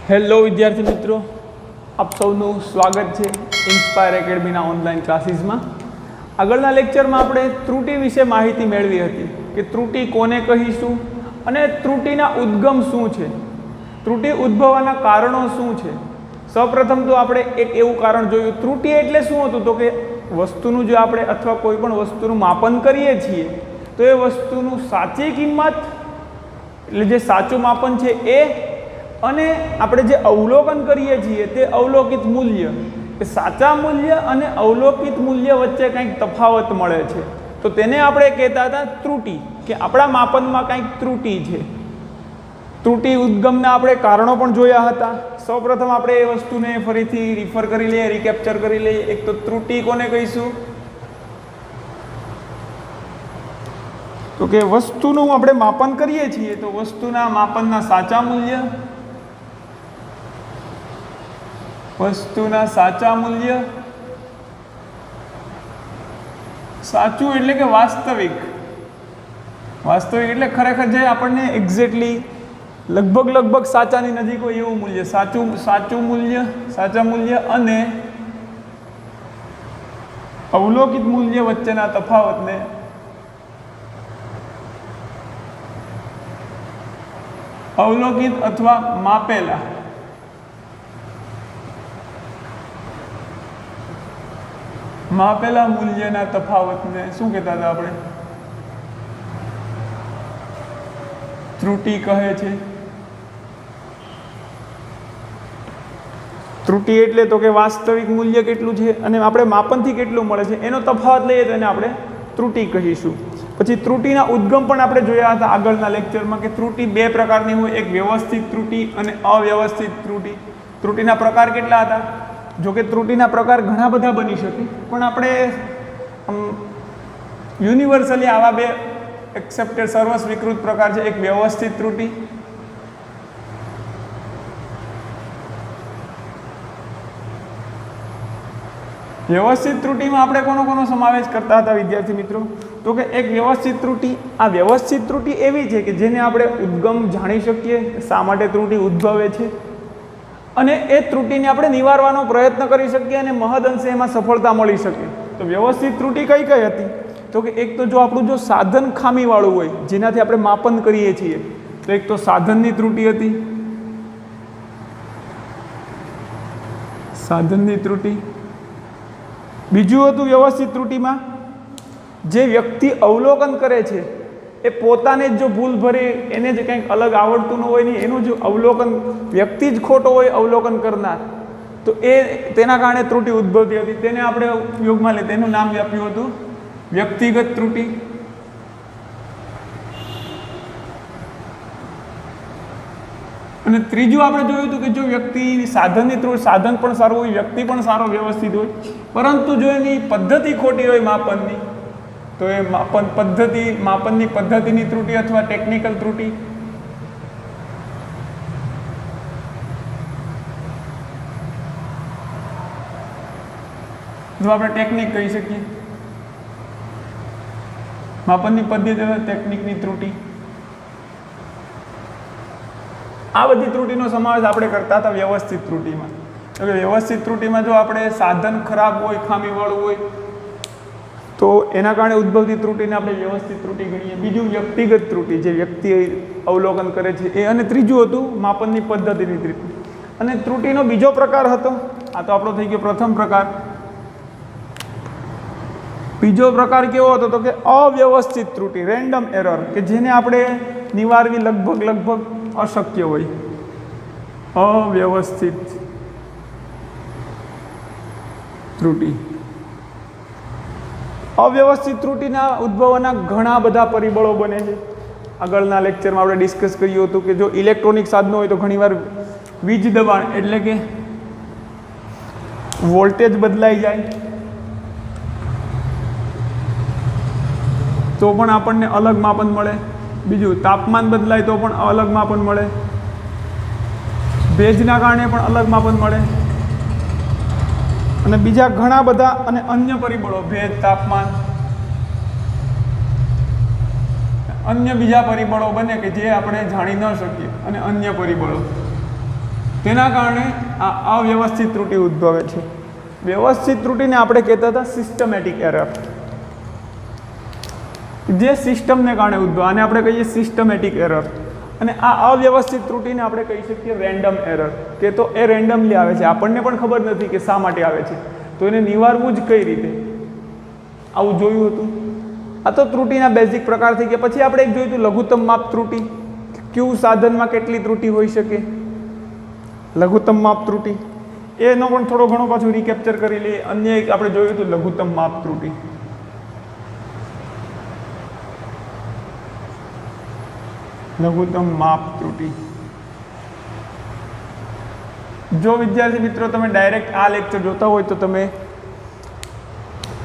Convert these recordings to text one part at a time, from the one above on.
Hello વિદ્યાર્થી મિત્રો, આપ સૌનું સ્વાગત છે ઇન્સ્પાયર એકેડમીના ઓનલાઈન ક્લાસીસમાં. આગળના લેક્ચરમાં આપણે ત્રુટિ વિશે માહિતી મેળવી હતી કે ત્રુટિ કોને કહીશું અને ત્રુટિના ઉદ્ગમ શું છે, ત્રુટિ ઉદ્ભવવાના કારણો શું છે. સૌપ્રથમ તો આપણે એક એવું કારણ જોયું. ત્રુટિ એટલે શું હતું તો કે વસ્તુનું જો આપણે અથવા કોઈ પણ વસ્તુનું માપન કરીએ છીએ તો એ વસ્તુનું સાચી કિંમત એટલે જે સાચું માપન છે એ અને આપણે જે અવલોકન કરીએ છીએ તે અવલોકિત મૂલ્ય, એ સાચા મૂલ્ય અને અવલોકિત મૂલ્ય વચ્ચે કંઈક તફાવત મળે છે તો તેને આપણે કહેતા હતા ત્રુટિ, કે આપણા માપનમાં કંઈક ત્રુટિ છે. ત્રુટિ ઉદ્ગમના આપણે કારણો પણ જોયા હતા. સૌપ્રથમ આપણે એ વસ્તુને ફરીથી રિફર કરી લઈએ, રિકેપ્ચર કરી લઈએ. એક તો ત્રુટિ કોને કહીશું તો કે વસ્તુનું આપણે માપન કરીએ છીએ તો વસ્તુના માપનના સાચા મૂલ્ય, વસ્તુના સાચા મૂલ્ય, સાચું એટલે કે વાસ્તવિક, વાસ્તવિક એટલે ખરેખર જે આપણને એક્ઝેક્ટલી લગભગ સાચાની નજીક હોય એવું મૂલ્ય, સાચું મૂલ્ય, સાચા મૂલ્ય અને અવલોકિત મૂલ્ય વચ્ચેના તફાવતને અવલોકિત અથવા માપેલા મૂલ્યના તફાવતને શું કહેતા હતા આપણે? ત્રુટિ કહે છે. ત્રુટિ એટલે તો કે વાસ્તવિક મૂલ્ય કેટલું છે અને આપણે માપનથી કેટલું મળે છે એનો તફાવત લઈએ તો એને આપણે ત્રુટિ કહીશું. પછી ત્રુટિના ઉદ્ગમ પણ આપણે જોયા હતા આગળના લેક્ચરમાં કે ત્રુટિ બે પ્રકારની હોય, એક વ્યવસ્થિત ત્રુટિ અને અવ્યવસ્થિત ત્રુટિ. ત્રુટિના પ્રકાર કેટલા હતા? જો કે ત્રુટિના પ્રકાર ઘણા બધા બની શકે પણ આપણે યુનિવર્સલી આવા બે એક્સેપ્ટેડ સર્વસ્વીકૃત પ્રકાર છે. એક વ્યવસ્થિત ત્રુટિ, વ્યવસ્થિત ત્રુટિમાં આપણે કોનો સમાવેશ કરતા હતા વિદ્યાર્થી મિત્રો તો કે એક વ્યવસ્થિત ત્રુટિ. આ વ્યવસ્થિત ત્રુટિ એવી છે કે જેને આપણે ઉદ્ગમ જાણી શકીએ, શા માટે ત્રુટિ ઉદ્ભવે છે અને એ ત્રુટિને આપણે નિવારવાનો પ્રયત્ન કરી શકીએ અને મહદઅંશે એમાં સફળતા મળી શકે. તો વ્યવસ્થિત ત્રુટિ કઈ હતી તો કે એક તો જો આપણું જો સાધન ખામીવાળું હોય જેનાથી આપણે માપન કરીએ છીએ તો એક તો સાધનની ત્રુટિ હતી, સાધનની ત્રુટિ. બીજું હતું વ્યવસ્થિત ત્રુટિમાં જે વ્યક્તિ અવલોકન કરે છે એ પોતાને જ જો ભૂલ ભરી એને જ કંઈક અલગ આવડતું ન હોય ને એનું જો અવલોકન વ્યક્તિ જ ખોટો હોય અવલોકન કરનાર તો એ તેના કારણે ત્રુટિ ઉદ્ભવતી હતી. તેને આપણે ઉપયોગમાં લઈએ, તેનું નામ આપ્યું હતું વ્યક્તિગત ત્રુટિ. અને ત્રીજું આપણે જોયું હતું કે જો વ્યક્તિ સાધનની ત્રુટિ, સાધન પણ સારું હોય, વ્યક્તિ પણ સારો વ્યવસ્થિત હોય પરંતુ જો એની પદ્ધતિ ખોટી હોય માપનની તો એ માપનની પદ્ધતિની ત્રુટિ અથવા ટેકનિકલ ત્રુટિ. જો આપણે ટેકનિક કહી શકીએ, માપનની પદ્ધતિ અથવા ટેકનિકની ત્રુટિ. આ બધી ત્રુટિનો સમાવેશ આપણે કરતા હતા વ્યવસ્થિત ત્રુટિમાં. તો વ્યવસ્થિત ત્રુટિમાં જો આપણે સાધન ખરાબ હોય, ખામીવાળું હોય તો એના કારણે ઉદ્ભવતી ત્રુટિને આપણે વ્યવસ્થિત ત્રુટિ ગણીએ. બીજું વ્યક્તિગત ત્રુટિ, જે વ્યક્તિ અવલોકન કરે છે એ. અને ત્રીજું હતું માપનની પદ્ધતિની ત્રુટિ. અને ત્રુટિનો બીજો પ્રકાર હતો, આ તો આપણો થઈ ગયો પ્રથમ પ્રકાર. બીજો પ્રકાર કેવો હતો તો કે અવ્યવસ્થિત ત્રુટિ, રેન્ડમ એરર, કે જેને આપણે નિવારવી લગભગ અશક્ય હોય. અવ્યવસ્થિત ત્રુટિ. અવ્યવસ્થિત ત્રુટિના ઉદ્ભવવાના ઘણા બધા પરિબળો બને છે. આગળના લેક્ચરમાં આપણે ડિસ્કસ કર્યું હતું કે જો ઇલેક્ટ્રોનિક સાધનો હોય તો ઘણીવાર વીજ દબાણ એટલે કે વોલ્ટેજ બદલાઈ જાય તો પણ આપણને અલગ માપન મળે. બીજું તાપમાન બદલાય તો પણ અલગ માપન મળે. ભેજના કારણે પણ અલગ માપન મળે. અને બીજા ઘણા બધા અને અન્ય પરિબળો, ભેજ, તાપમાન, અન્ય બીજા પરિબળો બને કે જે આપણે જાણી ન શકીએ અને અન્ય પરિબળો. તેના કારણે આ અવ્યવસ્થિત ત્રુટિ ઉદ્ભવે છે. વ્યવસ્થિત ત્રુટિને આપણે કહેતા હતા સિસ્ટમેટિક એરર, જે સિસ્ટમને કારણે ઉદ્ભવે, આને આપણે કહીએ સિસ્ટમેટિક એરર. અને આ અવ્યવસ્થિત ત્રુટિને આપણે કહી શકીએ રેન્ડમ એરર, કે તો એ રેન્ડમલી આવે છે, આપણને પણ ખબર નથી કે શા માટે આવે છે, તો એને નિવારવું જ કઈ રીતે, આવું જોયું હતું. આ તો ત્રુટિના બેઝિક પ્રકાર થઈ ગયા. પછી આપણે એક જોયું હતું લઘુત્તમ માપ ત્રુટિ, કયું સાધનમાં કેટલી ત્રુટિ હોઈ શકે, લઘુત્તમ માપ ત્રુટિ, એનો પણ થોડો ઘણો પાછું રિકેપ્ચર કરી લઈએ. અન્ય એક આપણે જોયું હતું લઘુત્તમ માપ ત્રુટિ. લઘુત્તમ માપ ત્રુટિ. જો વિદ્યાર્થી મિત્રો તમે ડાયરેક્ટ આ લેક્ચર જોતા હોય તો તમે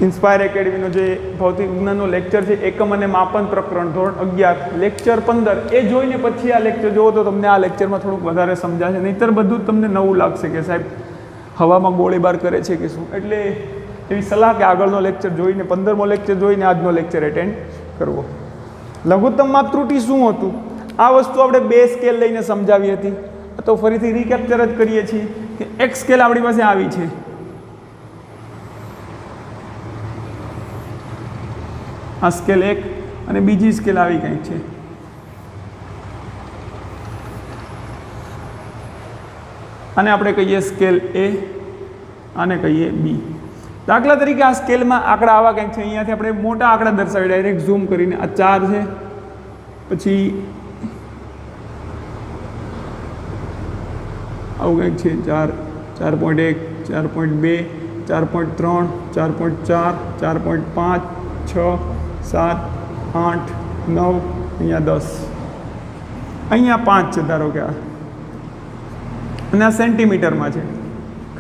ઇન્સ્પાયર એકેડમીનો જે ભૌતિક વિજ્ઞાનનો લેક્ચર છે એકમ અને માપન પ્રકરણ ધોરણ 11 લેક્ચર 15 એ જોઈને પછી આ લેક્ચર જોવો તો તમને આ લેક્ચરમાં થોડુંક વધારે સમજાશે. નહીંતર બધું જ તમને નવું લાગશે કે સાહેબ હવામાં ગોળીબાર કરે છે કે શું. એટલે એવી સલાહ કે આગળનો લેક્ચર જોઈને 15મો લેક્ચર જોઈને આજનો લેક્ચર એટેન્ડ કરવો. લઘુત્તમ માપ ત્રુટિ શું હતું, આ વસ્તુ આપણે 2 સ્કેલ લઈને સમજાવી હતી, તો ફરીથી રિકેપ્ચર જ કરીએ છીએ કે એક સ્કેલ આપણી પાસે આવી છે, આ સ્કેલ 1 અને બીજી સ્કેલ આવી કંઈક છે. આને આપણે કહીએ સ્કેલ A, આને કહીએ B. દાખલા તરીકે આ સ્કેલમાં આંકડા આવા કંઈક છે, અહીંયાથી આપણે મોટા આંકડા દર્શાવી ડાયરેક્ટ ઝૂમ કરીને. આ 4 છે, પછી આવું કંઈક છે 4, 4.1, 4.2, 4.3, 4.4, 4.5, 6, 7, 8, 9, અહીંયા 10, અહીંયા 5 છે ધારો કે આ, અને આ સેન્ટીમીટરમાં છે.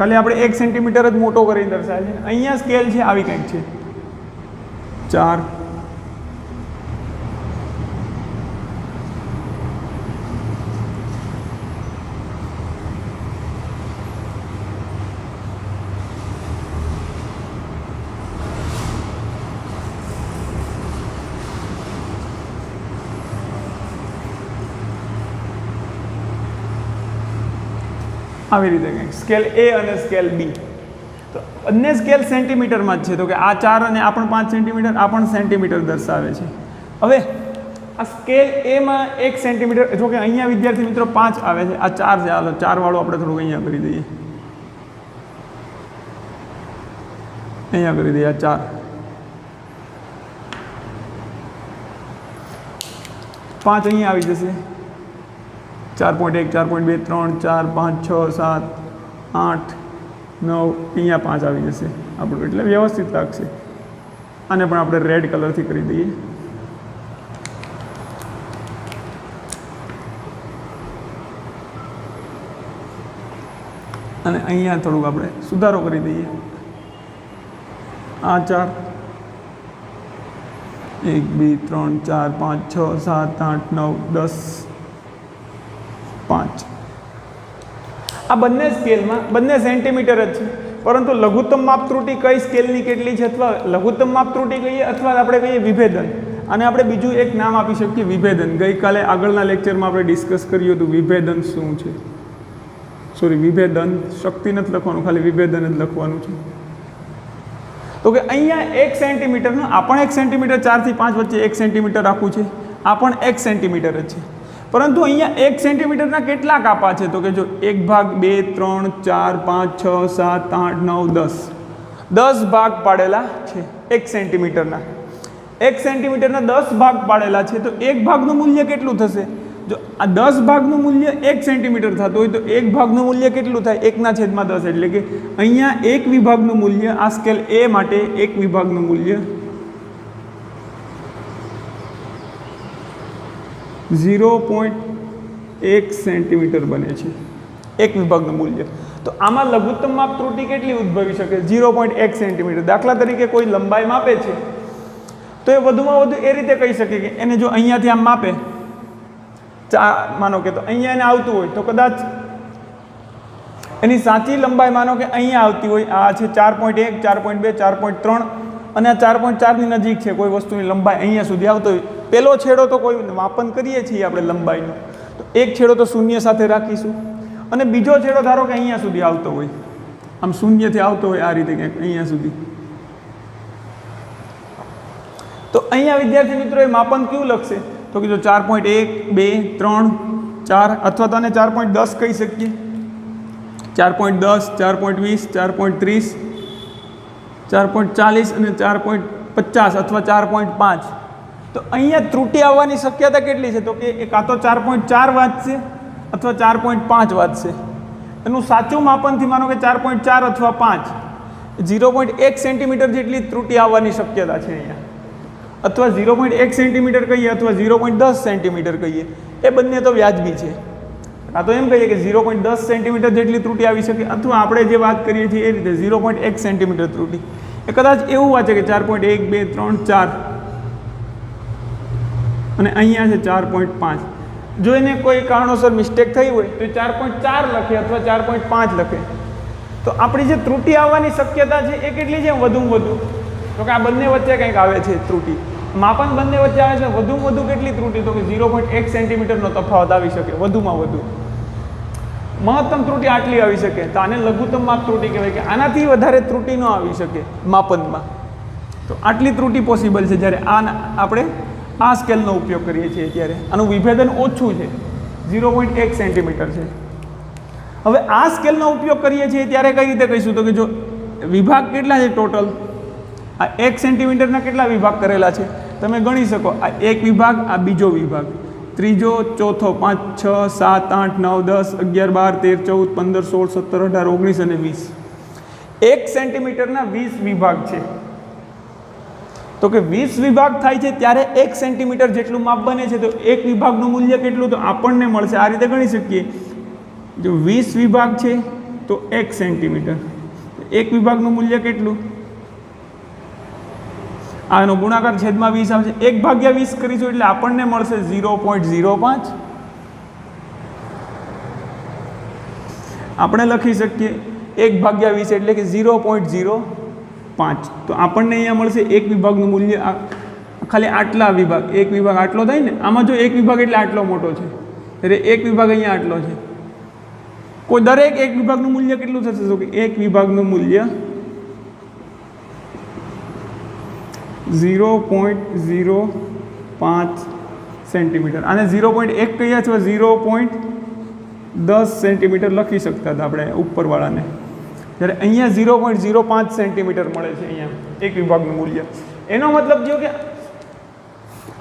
ખાલી આપણે 1 સેન્ટીમીટર જ મોટો કરીને દર્શાવે છે. અહીંયા સ્કેલ છે આવી કંઈક છે 4, આવી રીતે કંઈક સ્કેલ A અને સ્કેલ B. તો બંને સ્કેલ સેન્ટીમીટરમાં જ છે, તો કે આ 4 અને આ પણ 5 સેન્ટીમીટર, આ પણ સેન્ટીમીટર દર્શાવે છે. હવે આ સ્કેલ A માં 1 સેન્ટીમીટર, જો કે અહીંયા વિદ્યાર્થી મિત્રો 5 આવે છે, આ 4 છે, હાલો 4 વાળું આપણે થોડુંક અહીંયા કરી દઈએ, અહીંયા કરી દઈએ, આ 4, 5 અહીંયા આવી જશે, 4.1, 4.2, 3, 4, 5, 6, 7, 8, 9, અહીંયા 5 આવી જશે આપણું, એટલે વ્યવસ્થિત લાગશે. આને પણ આપણે રેડ કલરથી કરી દઈએ. અને અહીંયા થોડુંક આપણે સુધારો કરી દઈએ. આ 4, 1, 2, 3, 4, 5, 6, 7, 8, 9, 10, 5. આ બંને સ્કેલમાં બંને સેન્ટીમીટર જ છે, પરંતુ લઘુત્તમ માપ ત્રુટિ કઈ સ્કેલની કેટલી છે, અથવા લઘુત્તમ માપ ત્રુટિ કહીએ અથવા આપણે કહીએ વિભેદન. અને આપણે બીજું એક નામ આપી શકીએ વિભેદન. ગઈકાલે આગળના લેક્ચરમાં આપણે ડિસ્કસ કર્યું હતું વિભેદન શું છે. સોરી, વિભેદન શક્તિ નથી લખવાનું, ખાલી વિભેદન જ લખવાનું છે. તો કે અહીંયા 1 સેન્ટીમીટરનું, આ પણ 1 સેન્ટીમીટર, 4 થી 5 વચ્ચે 1 સેન્ટીમીટર રાખવું છે, આ પણ 1 સેન્ટીમીટર જ છે. પરંતુ અહીંયા 1 સેન્ટીમીટરના કેટલા કાપા છે, તો કે જો 1 ભાગ 2, 3, 4, 5, 6, 7, 8, 9, 10 ભાગ પાડેલા છે 1 સેન્ટીમીટરના. 1 સેન્ટીમીટરના 10 ભાગ પાડેલા છે, તો 1 ભાગનું મૂલ્ય કેટલું થશે? જો આ 10 ભાગનું મૂલ્ય 1 સેન્ટીમીટર થતું હોય તો 1 ભાગનું મૂલ્ય કેટલું થાય? 1/10. એટલે કે અહીંયા 1 વિભાગનું મૂલ્ય, આ સ્કેલ A માટે 1 વિભાગનું મૂલ્ય 0.1 સેન્ટીમીટર બને છે, 1 વિભાગનું મૂલ્ય. તો આમાં લઘુત્તમ માપ ત્રુટિ કેટલી ઉદ્ભવી શકે? 0.1 સેન્ટીમીટર. દાખલા તરીકે કોઈ લંબાઈ માપે છે તો એ વધુમાં વધુ એ રીતે કહી શકે કે એને જો અહીંયાથી આમ માપે, માનો કે તો અહીંયા એને આવતું હોય તો કદાચ એની સાચી લંબાઈ માનો કે અહીંયા આવતી હોય, આ છે 4.1, 4.2, 4.3 અને આ 4.4ની નજીક છે કોઈ વસ્તુની લંબાઈ અહીંયા સુધી આવતો હોય. પહેલો છેડો તો કોઈ માપન કરીએ છીએ આપણે લંબાઈનો, તો એક છેડો તો 0 સાથે રાખીશું અને બીજો છેડો ધારો કે અહીંયા સુધી આવતો હોય, આમ શૂન્યથી આવતો હોય આ રીતે ક્યાંક અહીંયા સુધી, તો અહીંયા વિદ્યાર્થી મિત્રો એ માપન કયું લખશે? તો કે જો 4.1, 2, 3, 4 અથવા તો આને 4.10 કહી શકીએ, 4.10, 4.20, 4.30, 4.40 અને 4.50 અથવા 4.5. તો અહીંયા ત્રુટિ આવવાની શક્યતા કેટલી છે? તો કે એ કાં તો 4.4 વાંચશે અથવા 4.5 વાંચશે. એનું સાચું માપનથી માનો કે 4.4 અથવા 5, 0.1 સેન્ટીમીટર જેટલી ત્રુટિ આવવાની શક્યતા છે અહીંયા, અથવા 0.1 સેન્ટીમીટર કહીએ અથવા 0.10 સેન્ટીમીટર કહીએ, એ બંને તો વ્યાજબી છે. કાં તો એમ કહીએ કે 0.10 સેન્ટીમીટર જેટલી ત્રુટિ આવી શકે, અથવા આપણે જે વાત કરીએ છીએ એ રીતે 0.1 સેન્ટીમીટર ત્રુટિ. એ કદાચ એવું વાંચે કે 4.1, 2, 3, 4 અને અહીંયા છે 4.5. જો એને કોઈ કારણોસર મિસ્ટેક થઈ હોય તો 4.4 લખે અથવા 4.5 લખે. તો આપણી જે ત્રુટિ આવવાની શક્યતા છે એ કેટલી છે વધુમાં વધુ? તો કે આ બંને વચ્ચે કંઈક આવે છે ત્રુટિ, માપન બંને વચ્ચે આવે છે. વધુમાં વધુ કેટલી ત્રુટિ? તો કે 0.1 સેન્ટીમીટરનો તફાવત આવી શકે વધુમાં વધુ. મહત્તમ ત્રુટિ આટલી આવી શકે, તો આને લઘુત્તમ માપ ત્રુટિ કહેવાય, કે આનાથી વધારે ત્રુટિ ન આવી શકે માપનમાં. તો આટલી ત્રુટિ પોસિબલ છે જ્યારે આપણે આ સ્કેલનો ઉપયોગ કરીએ છીએ ત્યારે. આનું વિભેદન ઓછું છે, 0.1 સેન્ટીમીટર છે. હવે આ સ્કેલનો ઉપયોગ કરીએ છીએ ત્યારે કઈ રીતે કહીશું? તો કે જો વિભાગ કેટલા છે ટોટલ, આ 1 સેન્ટીમીટરના કેટલા વિભાગ કરેલા છે તમે ગણી શકો. આ એક વિભાગ, આ બીજો વિભાગ, ત્રીજો, ચોથો, 5, 6, 7, 8, 9, 10, 11, 12, 13, 14, 15, 16, 17, 18, 19 અને 20. 1 સેન્ટીમીટરના 20 વિભાગ છે. તો કે 20 વિભાગ થાય છે ત્યારે 1 સેન્ટીમીટર જેટલું માપ બને છે. તો એક વિભાગનું મૂલ્ય કેટલું? તો આપણને મળશે આ રીતે ગણી શકીએ. જો 20 વિભાગ છે તો 1 સેન્ટીમીટર, એક વિભાગનું મૂલ્ય કેટલું? આનો ગુણાકાર છેદમાં 20 આવશે. 1/20 કરીશું એટલે આપણને મળશે 0.05. આપણે લખી શકીએ 1/20 એટલે કે 0.05. તો આપણને અહીંયા મળશે એક વિભાગનું મૂલ્ય. ખાલી આટલા વિભાગ, એક વિભાગ આટલો થાય ને, આમાં જો એક વિભાગ એટલે આટલો મોટો છે, એટલે એક વિભાગ અહીંયા આટલો છે. કોઈ દરેક એક વિભાગનું મૂલ્ય કેટલું થશે? તો કે એક વિભાગનું મૂલ્ય 0.05 સેન્ટીમીટર. આને 0.1 કહીએ અથવા 0.10 સેન્ટીમીટર લખી શકતા હતા આપણે ઉપરવાળાને, જ્યારે અહીંયા 0.05 સેન્ટીમીટર મળે છે અહીંયા એક વિભાગનું મૂલ્ય. એનો મતલબ થયો કે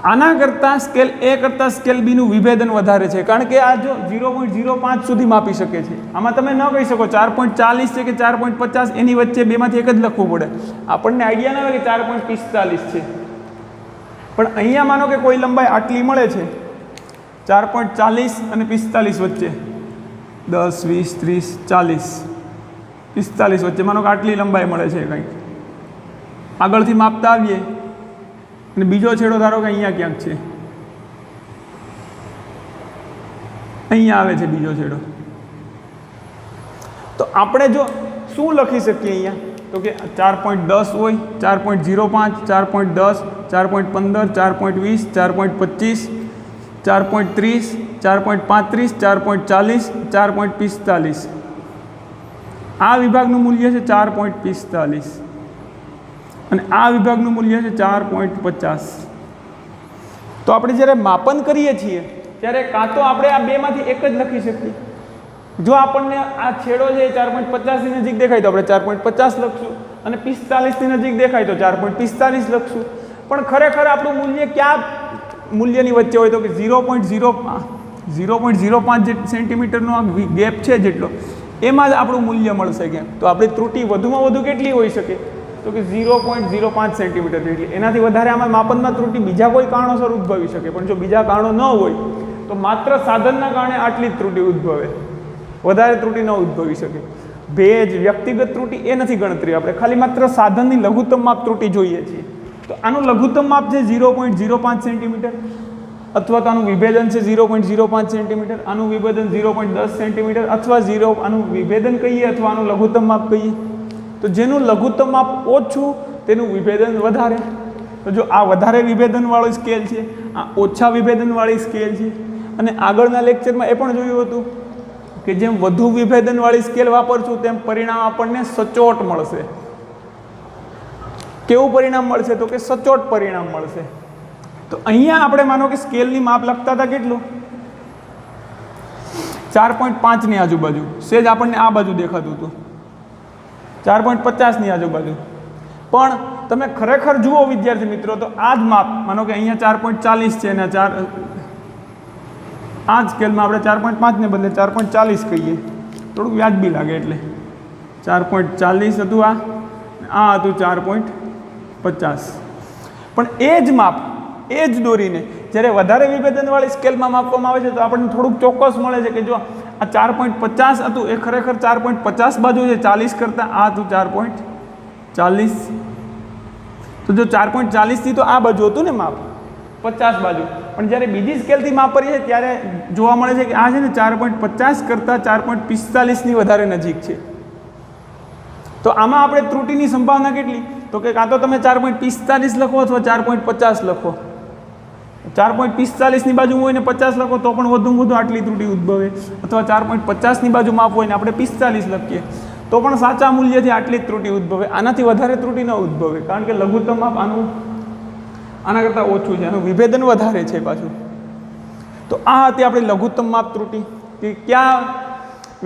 આના કરતાં સ્કેલ એ કરતાં સ્કેલ બીનું વિભેદન વધારે છે, કારણ કે આ જો 0.05 સુધી માપી શકે છે. આમાં તમે ન કહી શકો 4.40 છે કે 4.50, એની વચ્ચે બેમાંથી એક જ લખવું પડે. આપણને આઈડિયા ના હોય કે 4.45 છે, પણ અહીંયા માનો કે કોઈ લંબાઈ આટલી મળે છે 4.40 અને 45 વચ્ચે, 10, 20, 30, 40, 45 વચ્ચે માનો કે આટલી લંબાઈ મળે છે કંઈક. આગળથી માપતા આવીએ અને બીજો છેડો ધારો કે અહીંયા ક્યાંક છે, અહીંયા આવે છે બીજો છેડો. તો આપણે જો શું લખી શકીએ અહીંયા? તો કે 4.10 હોય, 4.05, 4.10, 4.15, 4.20, 4.25, 4.30, 4.35, 4.40, 4.45. આ વિભાગનું મૂલ્ય છે 4.45 અને આ વિભાગનું મૂલ્ય છે 4.50. તો આપણે જ્યારે માપન કરીએ છીએ ત્યારે કાં તો આપણે આ બેમાંથી એક જ લખી શકીએ. જો આપણને આ છેડો છે 4.50 ની નજીક દેખાય તો આપણે 4.50 લખશું, અને 45 ની નજીક દેખાય તો 4.45 લખશું. પણ ખરેખર આપણું મૂલ્ય ક્યાં મૂલ્યની વચ્ચે હોય? તો કે 0.05 સેન્ટીમીટરનો આ ગેપ છે જેટલો, એમાં જ આપણું મૂલ્ય મળશે કેમ? તો આપણી ત્રુટિ વધુમાં વધુ કેટલી હોઈ શકે? તો કે 0.05 સેન્ટીમીટર જેટલી. એનાથી વધારે આમાં માપનમાં ત્રુટિ બીજા કોઈ કારણોસર ઉદ્ભવી શકે, પણ જો બીજા કારણો ન હોય તો માત્ર સાધનના કારણે આટલી જ ત્રુટિ ઉદ્ભવે, વધારે ત્રુટિ ન ઉદ્ભવી શકે. ભેજ, વ્યક્તિગત ત્રુટિ એ નથી ગણતરી, આપણે ખાલી માત્ર સાધનની લઘુત્તમ માપ ત્રુટિ જોઈએ છીએ. તો આનું લઘુત્તમ માપ છે 0.05 સેન્ટીમીટર, અથવા તો આનું વિભેદન છે 0.05 સેન્ટીમીટર, આનું વિભેદન 0.10 સેન્ટીમીટર, અથવા આનું વિભેદન કહીએ અથવા આનું લઘુત્તમ માપ કહીએ. તો જેનું લઘુત્તમ માપ ઓછું તેનું વિભેદન વધારે. તો જો આ વધારે વિભેદનવાળી સ્કેલ છે, આ ઓછા વિભેદનવાળી સ્કેલ છે. અને આગળના લેક્ચરમાં એ પણ જોયું હતું કે જેમ વધુ વિભેદનવાળી સ્કેલ વાપરશું તેમ પરિણામ આપણને સચોટ મળશે. કેવું પરિણામ મળશે? તો કે સચોટ પરિણામ મળશે. તો અહીંયા આપણે માનો કે સ્કેલની માપ લખતા હતા કેટલું? 4.5 ની આજુબાજુ. સેજ આપણને આ બાજુ દેખાતું હતું 4.50 ની આજુબાજુ. પણ તમે ખરેખર જુઓ વિદ્યાર્થી મિત્રો, તો આ જ માપ માનો કે અહીંયા 4.40 છે અને આ સ્કેલમાં આપણે 4.5 ને બદલે 4.40 કહીએ, થોડુંક વ્યાજબી લાગે. એટલે 4.40 હતું આ હતું 4.50. પણ એ જ માપ, એ જ દોરીને જ્યારે વધારે વિભેદનવાળી સ્કેલમાં માપવામાં આવે છે તો આપણને થોડુંક ચોક્કસ મળે છે કે જો આ 4.50 હતું એ ખરેખર 4.50 બાજુ છે 40 કરતાં. આ હતું 4.40. તો જો 4.40 થી તો આ બાજુ હતું ને માપ 50 બાજુ, પણ જ્યારે બીજી સ્કેલથી માપ કરીએ છીએ ત્યારે જોવા મળે છે કે આ છે ને 4.50 કરતાં 4.45 ની વધારે નજીક છે. તો આમાં આપણે ત્રુટિની સંભાવના કેટલી? તો કે કાં તો તમે 4.45 લખો અથવા 4.50 લખો. 4.45 ની બાજુ હોય ને 50 લખો તો પણ વધુમાં વધુ આટલી ત્રુટિ ઉદ્ભવે, અથવા 4.50 ની બાજુ માપ હોય ને આપણે 45 લખીએ તો પણ સાચા મૂલ્યથી આટલી જ ત્રુટિ ઉદ્ભવે. આનાથી વધારે ત્રુટિ ન ઉદ્ભવે, કારણ કે લઘુત્તમ માપ આના કરતાં ઓછું છે, આનું વિભેદન વધારે છે પાછું. તો આ હતી આપણી લઘુત્તમ માપ ત્રુટિ, કે કયા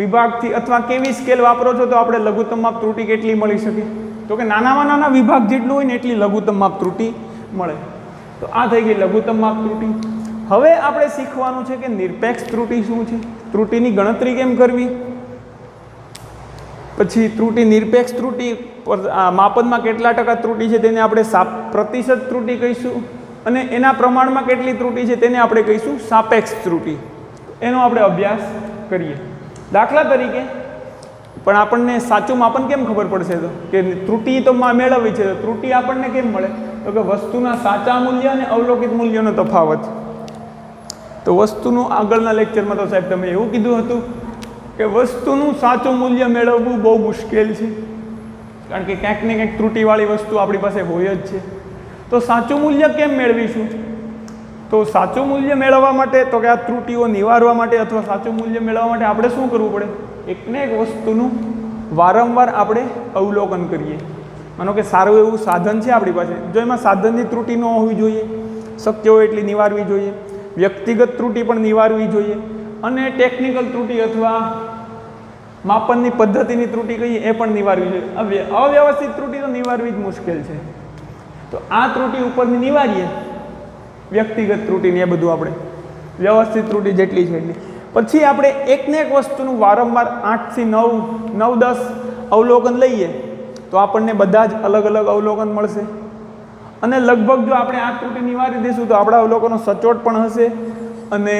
વિભાગથી અથવા કેવી સ્કેલ વાપરો છો તો આપણે લઘુત્તમ માપ ત્રુટિ કેટલી મળી શકે? તો કે નાનામાં નાના વિભાગ જેટલું હોય ને એટલી લઘુત્તમ માપ ત્રુટિ મળે. તો આ થઈ ગઈ લઘુત્તમ માપ ત્રુટિ. હવે આપણે શીખવાનું છે કે નિરપેક્ષ ત્રુટિ શું છે, ત્રુટિની ગણતરી કેમ કરવી, પછી ત્રુટિ નિરપેક્ષ ત્રુટિ માપનમાં કેટલા ટકા ત્રુટિ છે તેને આપણે પ્રતિશત ત્રુટિ કહીશું, અને એના પ્રમાણમાં કેટલી ત્રુટિ છે તેને આપણે કહીશું સાપેક્ષ ત્રુટિ. એનો આપણે અભ્યાસ કરીએ. દાખલા તરીકે પણ આપણને સાચું માપન કેમ ખબર પડશે? તો કે ત્રુટિ તો મેળવવી છે, તો ત્રુટિ આપણને કેમ મળે? તો કે વસ્તુના સાચા મૂલ્ય અને અવલોકિત મૂલ્યનો તફાવત. તો વસ્તુનું આગળના લેક્ચરમાં તો સાહેબ તમે એવું કીધું હતું કે વસ્તુનું સાચું મૂલ્ય મેળવવું બહુ મુશ્કેલ છે, કારણ કે ક્યાંક ને ક્યાંક ત્રુટિવાળી વસ્તુ આપણી પાસે હોય જ છે. તો સાચું મૂલ્ય કેમ મેળવીશું? તો સાચું મૂલ્ય મેળવવા માટે, તો કે આ ત્રુટિઓ નિવારવા માટે અથવા સાચું મૂલ્ય મેળવવા માટે આપણે શું કરવું પડે? એકને એક વસ્તુનું વારંવાર આપણે અવલોકન કરીએ. માનો કે સારું એવું સાધન છે આપણી પાસે, જો એમાં સાધનની ત્રુટિ ન હોવી જોઈએ, શક્ય હોય એટલી નિવારવી જોઈએ, વ્યક્તિગત ત્રુટિ પણ નિવારવી જોઈએ, અને ટેકનિકલ ત્રુટિ અથવા માપનની પદ્ધતિની ત્રુટિ કહીએ એ પણ નિવારવી જોઈએ. અવ્યવસ્થિત ત્રુટિ તો નિવારવી જ મુશ્કેલ છે. તો આ ત્રુટિ ઉપરની નિવારીએ, વ્યક્તિગત ત્રુટિને એ બધું આપણે, વ્યવસ્થિત ત્રુટિ જેટલી છે એટલી. પછી આપણે એકને એક વસ્તુનું વારંવાર 8 થી 9-10 અવલોકન લઈએ તો આપણને બધા જ અલગ અલગ અવલોકન મળશે. અને લગભગ જો આપણે આ ત્રુટિ નિવારી દઈશું તો આપણા અવલોકનો સચોટ પણ હશે અને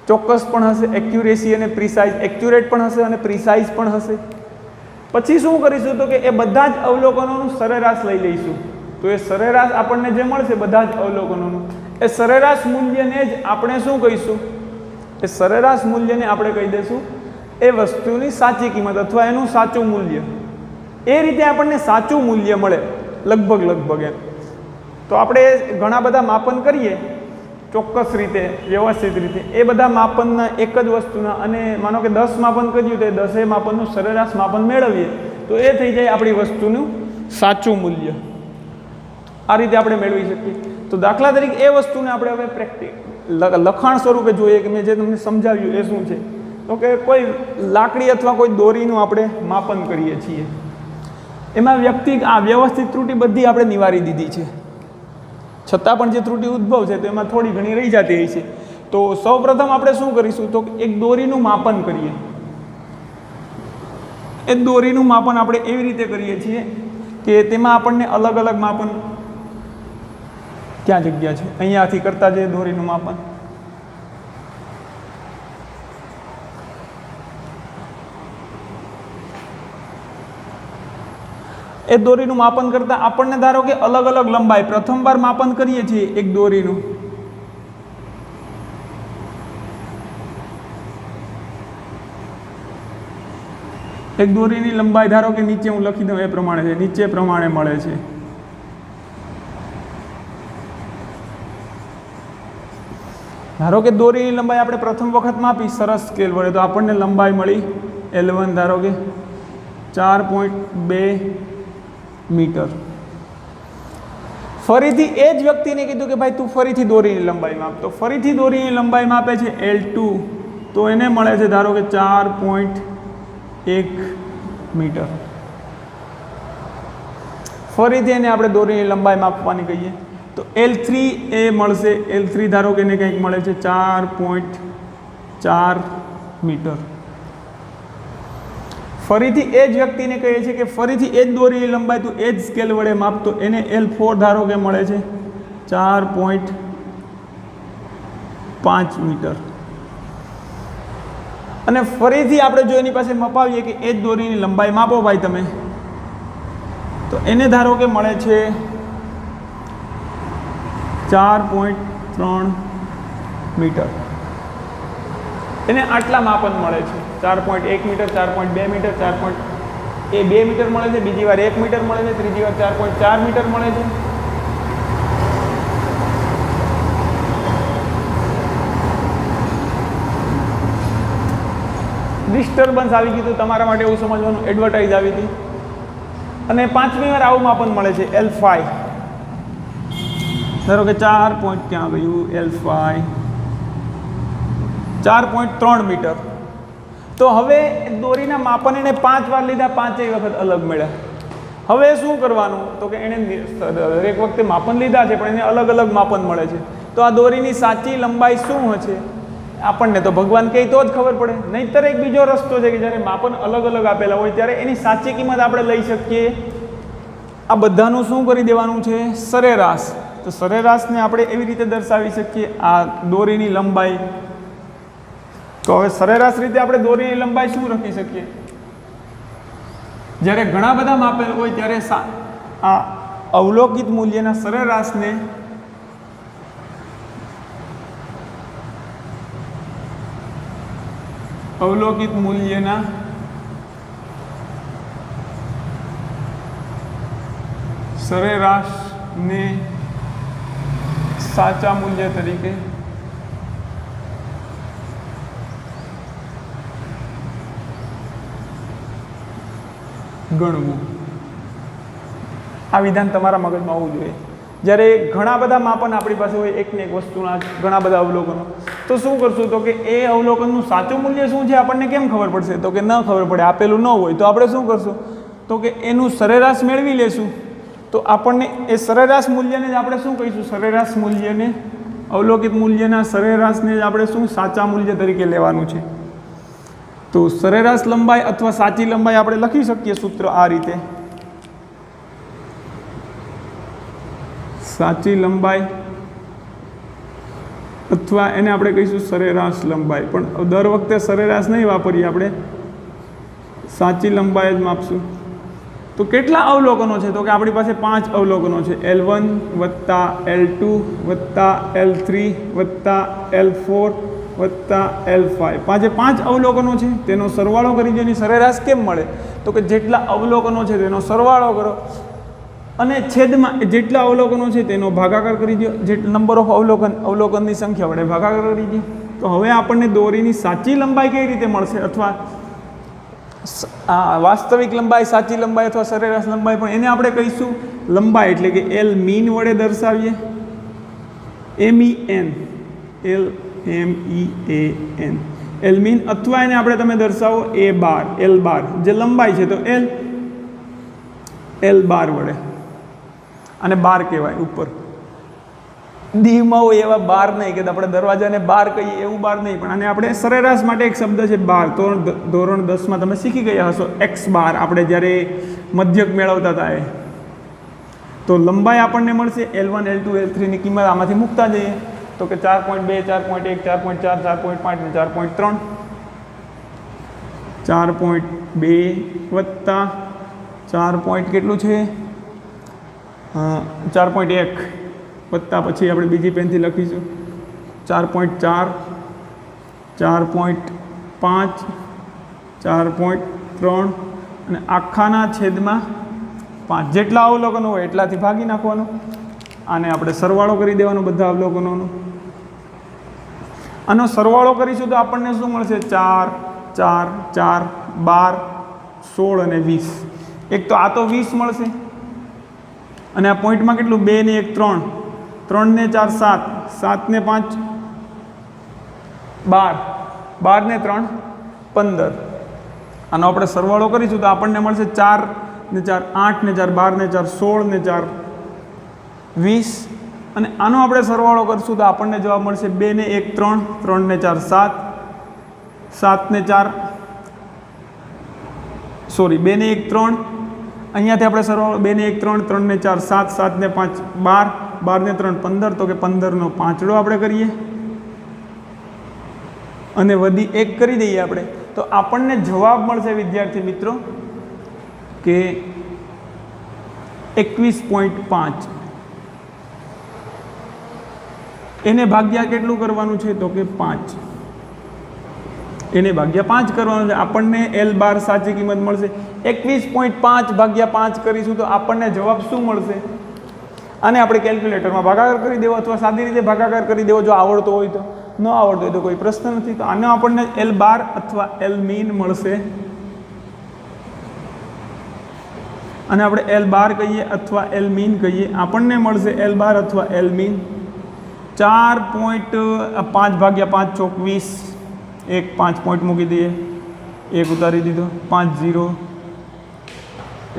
ચોક્કસ પણ હશે, એક્યુરેસી અને પ્રિસાઇઝ, એક્યુરેટ પણ હશે અને પ્રિસાઇઝ પણ હશે. પછી શું કરીશું? તો કે એ બધા જ અવલોકનોનું સરેરાશ લઈ લઈશું. તો એ સરેરાશ આપણને જે મળશે બધા જ અવલોકનોનું, એ સરેરાશ મૂલ્યને જ આપણે શું કહીશું? એ સરેરાશ મૂલ્યને આપણે કહી દઈશું એ વસ્તુની સાચી કિંમત અથવા એનું સાચું મૂલ્ય. એ રીતે આપણને સાચું મૂલ્ય મળે લગભગ એમ. તો આપણે ઘણા બધા માપન કરીએ ચોક્કસ રીતે, વ્યવસ્થિત રીતે, એ બધા માપનના એક જ વસ્તુના, અને માનો કે 10 માપન કર્યું તો એ 10 માપનનું સરેરાશ માપન મેળવીએ તો એ થઈ જાય આપણી વસ્તુનું સાચું મૂલ્ય. આ રીતે આપણે મેળવી શકીએ. તો દાખલા તરીકે એ વસ્તુને આપણે હવે લખાણ સ્વરૂપે જોઈએ, કે મેં જે તમને સમજાવ્યું એ શું છે? તો કે કોઈ લાકડી અથવા કોઈ દોરીનું આપણે માપન કરીએ છીએ, એમાં વ્યવસ્થિત ત્રુટિ બધી આપણે નિવારી દીધી છે, છતાં પણ જે ત્રુટિ ઉદ્ભવ છે તો એમાં થોડી ઘણી રહી જતી હોય છે. તો સૌપ્રથમ આપણે શું કરીશું? તો એક દોરીનું માપન કરીએ. એ દોરીનું માપન આપણે એવી રીતે કરીએ છીએ કે તેમાં આપણને અલગ અલગ માપન, ક્યાં જગ્યા છે? અહીંયાથી કરતા જઈએ દોરીનું માપન. એ દોરીનું માપન કરતાં આપણને ધારો કે અલગ અલગ લંબાઈ, પ્રથમવાર માપન કરીએ છીએ એક દોરીનું, એક દોરીની લંબાઈ ધારો કે નીચે હું લખી દઉં એ પ્રમાણે છે, નીચે પ્રમાણે મળે છે. ધારો કે દોરીની લંબાઈ આપણે પ્રથમ વખત માપી સરસ સ્કેલ વડે, તો આપણને લંબાઈ મળી L1 ધારો કે 4.2 મીટર. ફરીથી એ જ વ્યક્તિને કીધું કે ભાઈ તું ફરીથી દોરીની લંબાઈ માપ, તો ફરીથી દોરીની લંબાઈ માપે છે L2, તો એને મળે છે ધારો કે 4.1 મીટર. ફરીથી એને આપણે દોરીની લંબાઈ માપવાની કહીએ તો L3 એ મળશે, L3 ધારો કે એને કંઈક મળે છે 4.4 મીટર. ફરીથી એ જ વ્યક્તિને કહીએ છીએ કે ફરીથી એ જ દોરીની લંબાઈ તું એ જ સ્કેલ વડે માપ, તો એને L4 ધારો કે મળે છે 4.5 મીટર. અને ફરીથી આપણે જો એની પાસે મપાવીએ કે એ જ દોરીની લંબાઈ માપો ભાઈ તમે, તો એને ધારો કે મળે છે 4.3 મીટર. એને આટલા માપન મળે છે 4.1 મીટર, 4.2 મીટર, 2 મીટર મળે છે, બીજી વાર 1 મીટર મળે છે, ત્રીજી વાર 4.4 મીટર મળે છે. ડિસ્ટર્બન્સ આવી ગયું, તમારા માટે એવું સમજવાનું, એડવર્ટાઇઝ આવી હતી. અને પાંચમી વાર આવું માપન મળે છે L5, ધારો કે 4 પોઈન્ટ ક્યાં ગયું, L5 4.3 મીટર. તો હવે દોરીના માપન એને 5 વાર લીધા, 5 વખત અલગ મળ્યા. હવે શું કરવાનું, તો કે એણે દરેક વખતે માપન લીધા છે પણ એને અલગ અલગ માપન મળે છે. તો આ દોરીની સાચી લંબાઈ શું હશે આપણને તો ભગવાન કહે તો જ ખબર પડે. નહીંતર એક બીજો રસ્તો છે કે જ્યારે માપન અલગ અલગ આપેલા હોય ત્યારે એની સાચી કિંમત આપણે લઈ શકીએ. આ બધાનું શું કરી દેવાનું છે, સરેરાશ. તો સરેરાશને આપણે એવી રીતે દર્શાવી શકીએ, આ દોરીની લંબાઈ. તો હવે સરેરાશ રીતે આપણે દોરીની લંબાઈ શું લખી શકીએ, જ્યારે ઘણા બધા માપેલ હોય ત્યારે આ અવલોકિત મૂલ્યના સરેરાશને અવલોકિત મૂલ્યના સરેરાશને સાચા મૂલ્ય તરીકે ગણવું. આ વિધાન તમારા મગજમાં હોવું જોઈએ. જ્યારે ઘણા બધા માપન આપણી પાસે હોય એકને એક વસ્તુના ઘણા બધા અવલોકનો, તો શું કરશું, તો કે એ અવલોકનનું સાચું મૂલ્ય શું છે આપણને કેમ ખબર પડશે, તો કે ન ખબર પડે, આપેલું ન હોય. તો આપણે શું કરશું, તો કે એનું સરેરાશ મેળવી લેશું. તો આપણને એ સરેરાશ મૂલ્યને જ આપણે શું કહીશું, સરેરાશ મૂલ્યને, અવલોકિત મૂલ્યના સરેરાશને જ આપણે શું સાચા મૂલ્ય તરીકે લેવાનું છે. તો સરેરાશ લંબાઈ અથવા સાચી લંબાઈ આપણે લખી શકીએ સૂત્ર આ રીતે, સાચી લંબાઈ અથવા એને આપણે કહીશું સરેરાશ લંબાઈ. પણ દર વખતે સરેરાશ નહીં વાપરીએ, આપણે સાચી લંબાઈ જ માપશું. તો કેટલા અવલોકનો છે, તો કે આપણી પાસે 5 અવલોકનો છે, L1 વત્તા L2 વત્તા L3 વત્તા L4 વત્તા L5. 5 અવલોકનો છે, તેનો સરવાળો કરી દો. એની સરેરાશ કેમ મળે, તો કે જેટલા અવલોકનો છે તેનો સરવાળો કરો અને છેદમાં જેટલા અવલોકનો છે તેનો ભાગાકાર કરી દો, જેટલા નંબર ઓફ અવલોકનની સંખ્યા વડે ભાગાકાર કરી દો. તો હવે આપણને દોરીની સાચી લંબાઈ કઈ રીતે મળશે, અથવા વાસ્તવિક લંબાઈ, સાચી લંબાઈ અથવા સરેરાશ લંબાઈ, પણ એને આપણે કહીશું લંબાઈ, એટલે કે L મીન વડે દર્શાવીએ, MEN, LMEAN, L મીન, અથવા એને આપણે તમે દર્શાવો A બાર, L બાર, જે લંબાઈ છે તો L બાર વડે. અને બાર કહેવાય ઉપર, દીવમાં હોય એવા બાર નહીં કે આપણે દરવાજાને બાર કહીએ એવું બાર નહીં, પણ આને આપણે સરેરાશ માટે એક શબ્દ છે બાર. તો ધોરણ 10માં તમે શીખી ગયા હશો X બાર, આપણે જ્યારે મધ્યક મેળવતા હતા એ. તો લંબાઈ આપણને મળશે L1 L2 L3 ની કિંમત આમાંથી મૂકતા જઈએ, તો કે 4.2 4.1 4.4 4.5 ને 4.3, 4.2 વત્તા 4. કેટલું છે, 4.1 વત્તા પછી આપણે બીજી પેનથી લખીશું 4.4 4.5 4.3 અને આખાના છેદમાં 5. જેટલા અવલોકનો હોય એટલાથી ભાગી નાખવાનું. આને આપણે સરવાળો કરી દેવાનો બધા અવલોકનોનો. આનો સરવાળો કરીશું તો આપણને શું મળશે? 4 4 4 12 16 અને 20. એક તો આ તો 20 મળશે અને આ પોઈન્ટમાં કેટલું? 2 ને 1 3, 3 ને 4 7, 7 ને 5 12, 12 ને 3 15. આનો આપણે સરવાળો કરીશું તો આપણને મળશે 4 ને 4 8 ને 4 12 ને 4 16 ને 4 20. અને આનો આપણે સરવાળો કરીશું તો આપણને જવાબ મળશે 2 ને 1 3, 3 ને 4 7, 7 ને 4 સોરી 2 ને 1 3, અહીંયાથી આપણે સરવાળો 2 ને 1 3, 3 ને 4 7, 7 ને 5 12, 12 ને 3 15, તો કે 15 નો પાંચડો આપણે કરીએ અને વધી 1 કરી દઈએ આપણે, તો આપણને જવાબ મળશે વિદ્યાર્થી મિત્રો કે 21.5. એને ભાગ્યા કેટલું કરવાનું છે? તો કે 5. એને ભાગ્યા 5 કરવાનું છે. આપણને L બાર સાચી કિંમત મળશે 21.5 ભાગ્યા 5 કરીશું તો આપણને જવાબ શું મળશે? આને આપણે કેલ્ક્યુલેટરમાં ભાગાકાર કરી દેવો અથવા સાદી રીતે ભાગાકાર કરી દેવો જો આવડતો હોય તો. ન આવડતો હોય તો કોઈ પ્રશ્ન નથી. તો આને આપણને L બાર અથવા L મીન મળશે, અને આપણે L બાર કહીએ અથવા L મીન કહીએ, આપણને મળશે L બાર અથવા L મીન 4.5 ભાગ્યા 5 ચોક 20. 1 5 પોઈન્ટ મૂકી દઈએ, 1 ઉતારી દીધો, 5 0,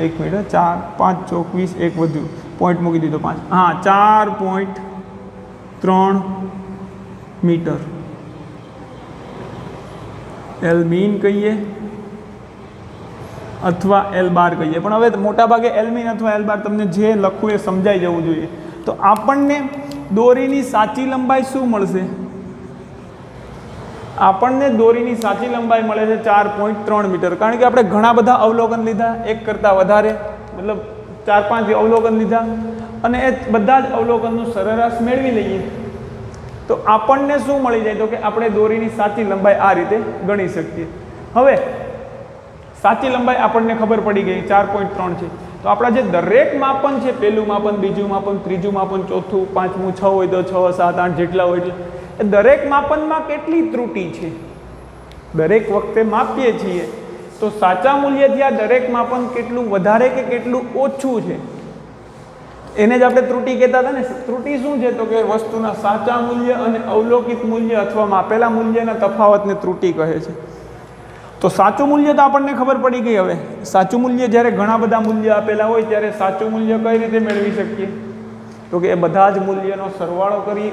1 મિનિટ, 4 5 ચોક 20, 1 વધ્યું, પોઈન્ટ મૂકી દીધો 5. હા, 4.3 મીટર L મીન કહીએ અથવા L બાર કહીએ. પણ હવે મોટાભાગે L મીન અથવા L બાર તમને જે લખવું એ સમજાઈ જવું જોઈએ. તો આપણને દોરીની સાચી લંબાઈ શું મળશે? આપણને દોરીની સાચી લંબાઈ મળે છે 4.3 મીટર. કારણ કે આપણે ઘણા બધા અવલોકન લીધા, એક કરતાં વધારે, મતલબ 4-5 અવલોકન લીધા, અને એ બધા જ અવલોકનનું સરેરાશ મેળવી લઈએ તો આપણને શું મળી જાય? તો કે આપણે દોરીની સાચી લંબાઈ આ રીતે ગણી શકીએ. હવે સાચી લંબાઈ આપણને ખબર પડી ગઈ 4.3 છે. તો આપણા જે દરેક માપન છે, પહેલું માપન, બીજું માપન, ત્રીજું માપન, ચોથું, પાંચમું, 6 હોય તો 6, 7, 8 જેટલા હોય એટલે એ દરેક માપનમાં કેટલી ત્રુટિ છે? દરેક વખતે માપીએ છીએ તો સાચા મૂલ્યથી આ દરેક માપન કેટલું વધારે કે કેટલું ઓછું છે એને જ આપણે ત્રુટિ કહેતા હતા ને. ત્રુટિ શું છે? તો કે વસ્તુના સાચા મૂલ્ય અને અવલોકિત મૂલ્ય અથવા માપેલા મૂલ્યના તફાવતને ત્રુટિ કહે છે. તો સાચું મૂલ્ય તો આપણને ખબર પડી ગઈ. હવે સાચું મૂલ્ય જ્યારે ઘણા બધા મૂલ્ય આપેલા હોય ત્યારે સાચું મૂલ્ય કઈ રીતે મેળવી શકીએ? તો કે એ બધા જ મૂલ્યનો સરવાળો કરી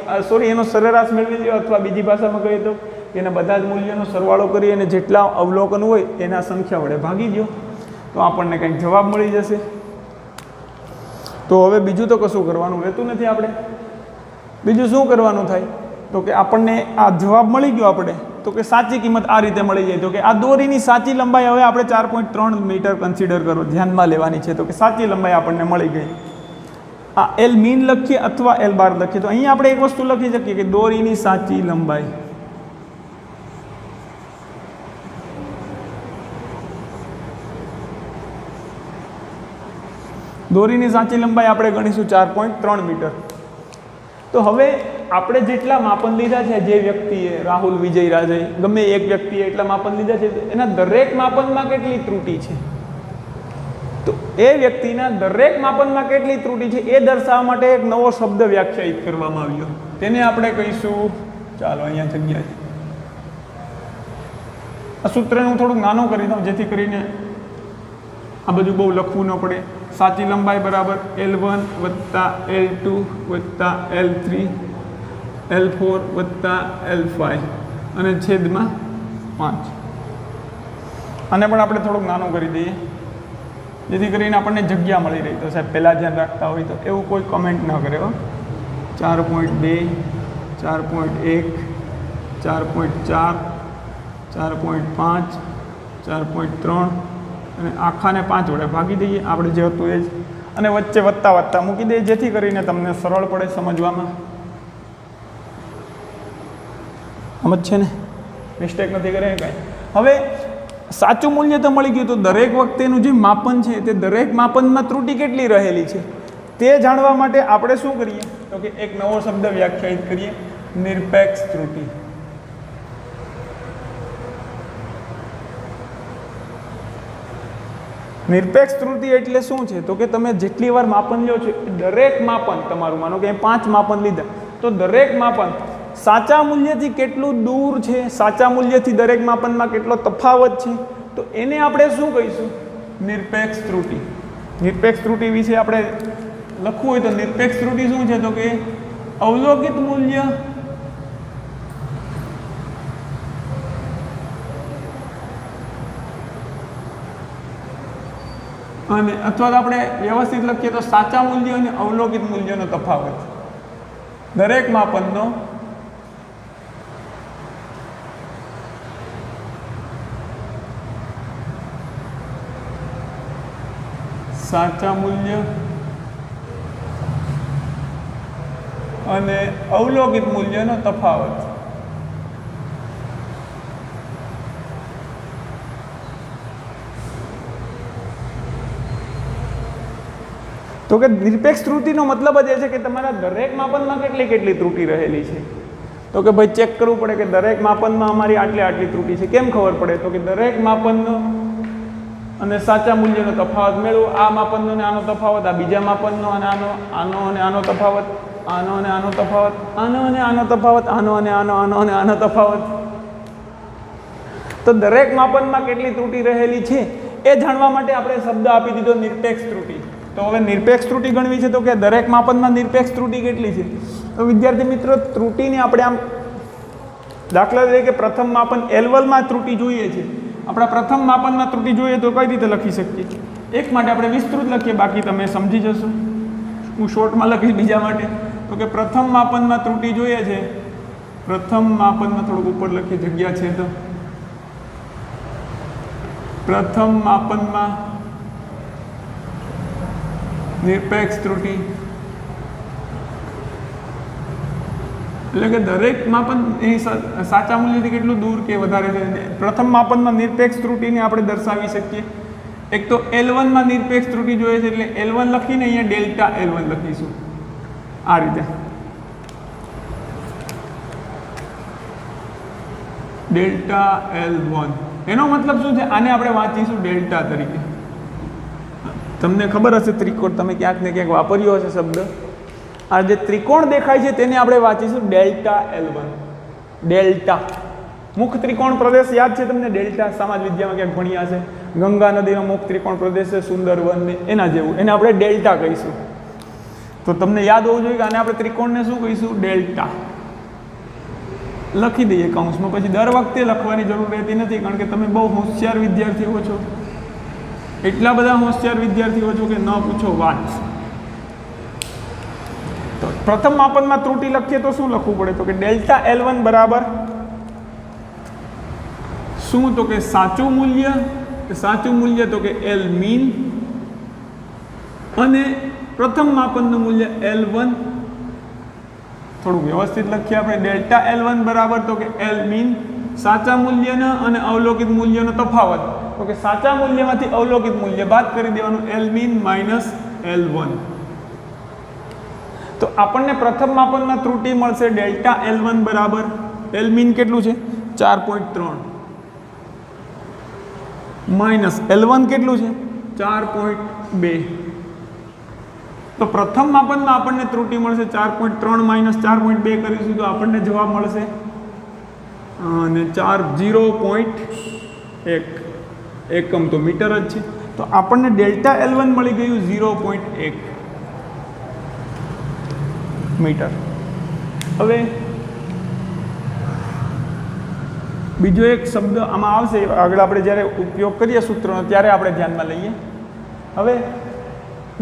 એનો સરેરાશ મેળવી લો, અથવા બીજી ભાષામાં કહીએ તો એના બધા જ મૂલ્યનો સરવાળો કરી અને જેટલા અવલોકન હોય એના સંખ્યા વડે ભાગી દો તો આપણને કંઈક જવાબ મળી જશે. તો હવે બીજું તો કશું કરવાનું રહેતું નથી. આપણે બીજું શું કરવાનું થાય? તો કે આપણને આ જવાબ મળી ગયો આપણે, તો કે સાચી કિંમત આ રીતે મળી જાય. તો કે આ દોરીની સાચી લંબાઈ હવે આપણે 4.3 મીટર કન્સિડર કરો, ધ્યાનમાં લેવાની છે. તો કે સાચી લંબાઈ આપણને મળી ગઈ. આ L મીન લખીએ અથવા L બાર લખીએ તો અહીંયા આપણે એક વસ્તુ લખી શકીએ કે દોરીની સાચી લંબાઈ. દોરીની સાચી લંબાઈ આપણે ગણીશું 4.3 મીટર. તો હવે આપણે જેટલા માપન લીધા છે, જે વ્યક્તિએ, રાહુલ, વિજય, રાજય, ગમે એક વ્યક્તિએ એટલા માપન લીધા છે, એના દરેક માપનમાં કેટલી ત્રુટિ છે? તો એ વ્યક્તિના દરેક માપનમાં કેટલી ત્રુટિ છે એ દર્શાવવા માટે એક નવો શબ્દ વ્યાખ્યાયિત કરવામાં આવ્યો. તેને આપણે કહીશું, ચાલો અહીંયા જગ્યા છે, આ સૂત્રને હું થોડુંક નાનું કરી દઉં જેથી કરીને આ બધું બહુ લખવું ન પડે. સાચી લંબાઈ બરાબર L1 વત્તા L2 વત્તા L3 L4 વત્તા L5 અને છેદમાં 5. આને પણ આપણે થોડુંક નાનું કરી દઈએ જેથી કરીને આપણને જગ્યા મળી રહી. તો સાહેબ પહેલાં ધ્યાન રાખતા હોય તો એવું કોઈ કમેન્ટ ન કરે હો. 4.2 4.1 4.4 4.5 4.3 અને આખાને 5 વડે ભાગી દઈએ આપણે જે હતું એ જ, અને વચ્ચે વત્તા વત્તા મૂકી દઈએ જેથી કરીને તમને સરળ પડે સમજવામાં. સમજ છે ને? મિસ્ટેક નથી કરે કાંઈ. હવે સાચું મૂલ્ય તો મળી ગયું, તો દરેક વખતેનું જે માપન છે તે દરેક માપનમાં ત્રુટિ કેટલી રહેલી છે તે જાણવા માટે આપણે શું કરીએ? તો કે એક નવો શબ્દ વ્યાખ્યાયિત કરીએ, નિરપેક્ષ ત્રુટિ. નિરપેક્ષ ત્રુટિ એટલે શું છે? તો કે તમે જેટલી વાર માપન લ્યો છો દરેક માપન તમારું, માનો કે 5 માપન લીધા, તો દરેક માપન સાચા મૂલ્યથી કેટલું દૂર છે, સાચા મૂલ્યથી દરેક માપનમાં કેટલો તફાવત છે, તો એને આપણે શું કહીશું? નિરપેક્ષ ત્રુટિ. નિરપેક્ષ ત્રુટિ વિશે આપણે લખવું હોય તો નિરપેક્ષ ત્રુટિ શું છે? તો કે અવલોકિત મૂલ્ય અને અથવા તો આપણે વ્યવસ્થિત લખીએ તો સાચા મૂલ્ય અને અવલોકિત મૂલ્યનો તફાવત દરેક માપનનો સાચા મૂલ્ય અને અવલોકિત મૂલ્યનો તફાવત. તો કે નિરપેક્ષ ત્રુટિનો મતલબ જ એ છે કે તમારા દરેક માપનમાં કેટલી ત્રુટિ રહેલી છે. તો કે ભાઈ ચેક કરવું પડે કે દરેક માપનમાં અમારી આટલી ત્રુટિ છે. કેમ ખબર પડે? તો કે દરેક માપનનો અને સાચા મૂલ્યનો તફાવત મેળવો. આ માપનનો અને આનો તફાવત, આ બીજા માપનનો અને આનો અને આનો તફાવત, આનો અને આનો તફાવત, આનો અને આનો તફાવત, આનો અને આનો અને આનો તફાવત. તો દરેક માપનમાં કેટલી ત્રુટિ રહેલી છે એ જાણવા માટે આપણે શબ્દ આપી દીધો નિરપેક્ષ ત્રુટિ. તો હવે નિરપેક્ષ ત્રુટિ ગણવી છે તો કે દરેક માપનમાં નિરપેક્ષ ત્રુટિ કેટલી છે? તો વિદ્યાર્થી મિત્રો ત્રુટિને આપણે આમ દાખલા તરીકે પ્રથમ માપન L1 માં ત્રુટિ જોઈએ છે. આપણા પ્રથમ માપનમાં ત્રુટિ જોઈએ તો કઈ રીતે લખી શકીએ? એક માટે આપણે વિસ્તૃત લખીએ, બાકી તમે સમજી જશો. હું શોર્ટમાં લખીશ બીજા માટે. તો કે પ્રથમ માપનમાં ત્રુટિ જોઈએ છે, પ્રથમ માપનમાં થોડુંક ઉપર લખીએ, જગ્યા છે તો પ્રથમ માપનમાં નિરપેક્ષ ત્રુટિ એટલે કે દરેક માપન એ સાચા મૂલ્યથી કેટલું દૂર કે વધારે છે. પ્રથમ માપનમાં નિરપેક્ષ ત્રુટિને આપણે દર્શાવી શકીએ. એક તો L1 માં નિરપેક્ષ ત્રુટિ જોઈએ છે એટલે L1 લખીને અહીંયા ડેલ્ટા L1 લખીશું આ રીતે. ડેલ્ટા L1 એનો મતલબ શું છે? આને આપણે વાંચીશું ડેલ્ટા તરીકે. તમને ખબર હશે ત્રિકોણ, તમે ક્યાંક ને ક્યાંક વાપર્યો હશે શબ્દ. આ જે ત્રિકોણ દેખાય છે તેને આપણે વાંચીશું ડેલ્ટા L1. ડેલ્ટા મુખ ત્રિકોણ પ્રદેશ યાદ છે તમને? ડેલ્ટા સમાજ વિદ્યામાં ક્યાંક ભણ્યા છે. ગંગા નદીનો મુખ ત્રિકોણ પ્રદેશ છે, સુંદરવન ને એના જેવું, એને આપણે ડેલ્ટા કહીશું. તો તમને યાદ હોવું જોઈએ કે આને આપણે ત્રિકોણને શું કહીશું? ડેલ્ટા. લખી દઈએ કૌંસમાં, પછી દર વખતે લખવાની જરૂર રહેતી નથી, કારણ કે તમે બહુ હોશિયાર વિદ્યાર્થીઓ છો. એટલા બધા હોશિયાર વિદ્યાર્થીઓ છો કે ન પૂછો વાત. તો પ્રથમ માપનમાં ત્રુટિ લખીએ તો શું લખવું પડે? તો કે ડેલ્ટા L1 બરાબર શું? તો કે સાચું મૂલ્ય. સાચું મૂલ્ય તો કે L મીન અને પ્રથમ માપનનું મૂલ્ય L1. થોડું વ્યવસ્થિત લખીએ આપણે. ડેલ્ટા L1 બરાબર તો કે L મીન, સાચા મૂલ્યના અને અવલોકિત મૂલ્યનો તફાવત. તો કે સાચા મૂલ્યમાંથી અવલોકિત મૂલ્ય બાદ કરી દેવાનું, L મીન માઇનસ L1. તો આપણને પ્રથમ માપનમાં ત્રુટિ મળશે ડેલ્ટા L1 બરાબર L મીન કેટલું છે? 4.3 માઇનસ L1 કેટલું છે? 4.2. તો પ્રથમ માપનમાં આપણને ત્રુટિ મળશે 4.3 માઇનસ 4.2 કરીશું તો આપણને જવાબ મળશે અને 0.1 એકમ તો મીટર જ છે. તો આપણને ડેલ્ટા L1 મળી ગયું 0.1 મીટર. હવે બીજો એક શબ્દ આમાં આવશે, આગળ આપણે જ્યારે ઉપયોગ કરીએ સૂત્રનો ત્યારે આપણે ધ્યાનમાં લઈએ. હવે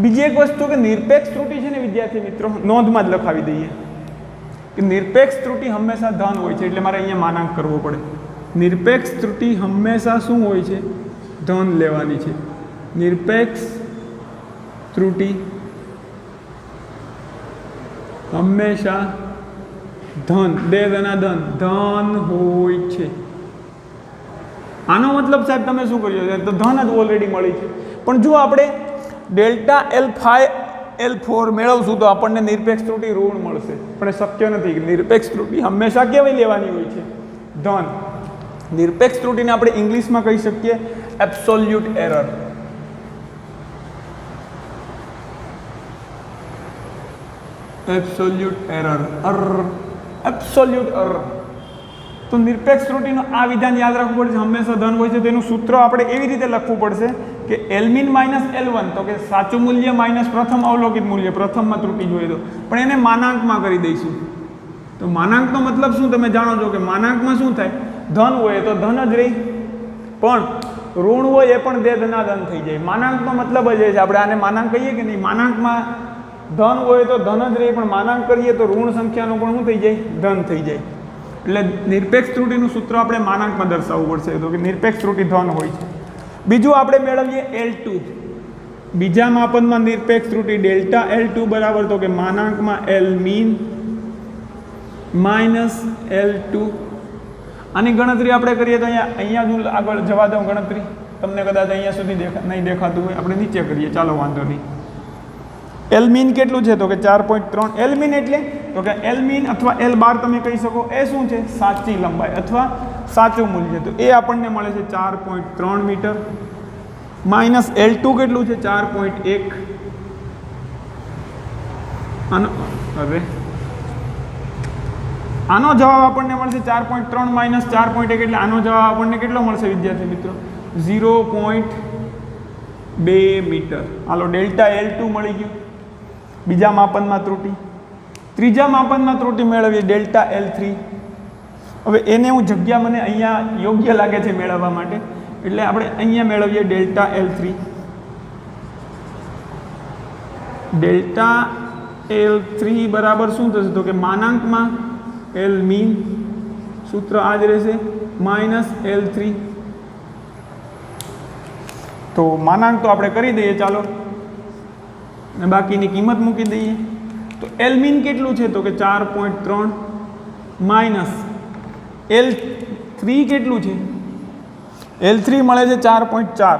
બીજી એક વસ્તુ કે નિરપેક્ષ ત્રુટિ છે ને વિદ્યાર્થી મિત્રો, નોંધમાં જ લખાવી દઈએ કે નિરપેક્ષ ત્રુટિ હંમેશા ધન હોય છે. એટલે મારે અહીંયા માનાંક કરવો પડે. નિરપેક્ષ ત્રુટિ હંમેશા શું હોય છે? ધન લેવાની છે. નિરપેક્ષ ત્રુટિ હંમેશા ધન, બે ગણા ધન હોય છે. આનો મતલબ સાહેબ તમે શું કર્યો છે? તો ધન જ ઓલરેડી મળી છે. પણ જો આપણે ડેલ્ટા L5 L4 મેળવશું તો આપણને નિરપેક્ષ ત્રુટિ ઋણ મળશે, પણ એ શક્ય નથી. નિરપેક્ષ ત્રુટિ હંમેશા કેવી લેવાની હોય છે? ધન. નિરપેક્ષ ત્રુટિને આપણે ઇંગ્લિશમાં કહી શકીએ absolute error. Absolute error absolute error. તો નિરપેક્ષ ત્રુટિનો આ વિધાન યાદ રાખવું પડશે. હંમેશા ધન હોય છે તેનું સૂત્ર આપણે એવી રીતે લખવું પડશે કે Lmin માઇનસ L1, તો કે સાચું મૂલ્ય માઇનસ પ્રથમ અવલોકિત મૂલ્ય, પ્રથમમાં ત્રુટિ જોઈએ તો, પણ એને માનાંકમાં કરી દઈશું. તો માનાંકનો મતલબ શું તમે જાણો છો કે માનાંકમાં શું થાય, ધન હોય તો ધન જ રહી, પણ ઋણ હોય એ પણ ધનાધન થઈ જાય. માનાંકનો મતલબ જ એ છે, આપણે આને માનાંક કહીએ કે નહીં, માનાંકમાં ધન હોય તો ધન જ રહે, પણ માનાંક કરીએ તો ઋણ સંખ્યાનું પણ શું થઈ જાય, ધન થઈ જાય. એટલે નિરપેક્ષ ત્રુટિનું સૂત્ર આપણે માનાંકમાં દર્શાવવું પડશે. તો કે નિરપેક્ષ ત્રુટિ ધન હોય છે. બીજું આપણે મેળવીએ L2. બીજા માપનમાં નિરપેક્ષ ત્રુટિ ડેલ્ટા L2 બરાબર, તો કે માનાંકમાં Lmin માઇનસ L2. આની ગણતરી આપણે કરીએ તો અહીંયા જ હું આગળ જવા દઉં ગણતરી, તમને કદાચ અહીંયા સુધી નહીં દેખાતું હોય, આપણે નીચે કરીએ, ચાલો વાંધો નહીં. Lmin કેટલું છે, તો કે 4.3. Lmin એટલે તો કે Lmin અથવા L બાર તમે કહી શકો, એ શું છે, સાચી લંબાઈ અથવા સાચું મૂલ્ય. તો એ આપણને મળે છે 4.3 મીટર માઇનસ L2 કેટલું છે, 4.1. આનો જવાબ આપણને મળશે 4.3 માઇનસ 4.1, એટલે આનો જવાબ આપણને કેટલો મળશે વિદ્યાર્થી મિત્રો, 0.2 મીટર. હાલો, ડેલ્ટા L2 મળી ગયું બીજા માપનમાં ત્રુટિ. ત્રીજા માપનમાં ત્રુટિ મેળવીએ ડેલ્ટા L3. હવે એને હું જગ્યા મને અહીંયા યોગ્ય લાગે છે મેળવવા માટે, એટલે આપણે અહીંયા મેળવીએ ડેલ્ટા L3. ડેલ્ટા L3 બરાબર શું થશે, તો કે માનાંકમાં Lmin, સૂત્ર આ જ રહેશે, માઇનસ L3. તો માનાંક તો આપણે કરી દઈએ, ચાલો, અને બાકીની કિંમત મૂકી દઈએ. તો Lmin કેટલું છે, તો કે 4.3 માઇનસ L3 કેટલું છે, L3 મળે છે 4.4.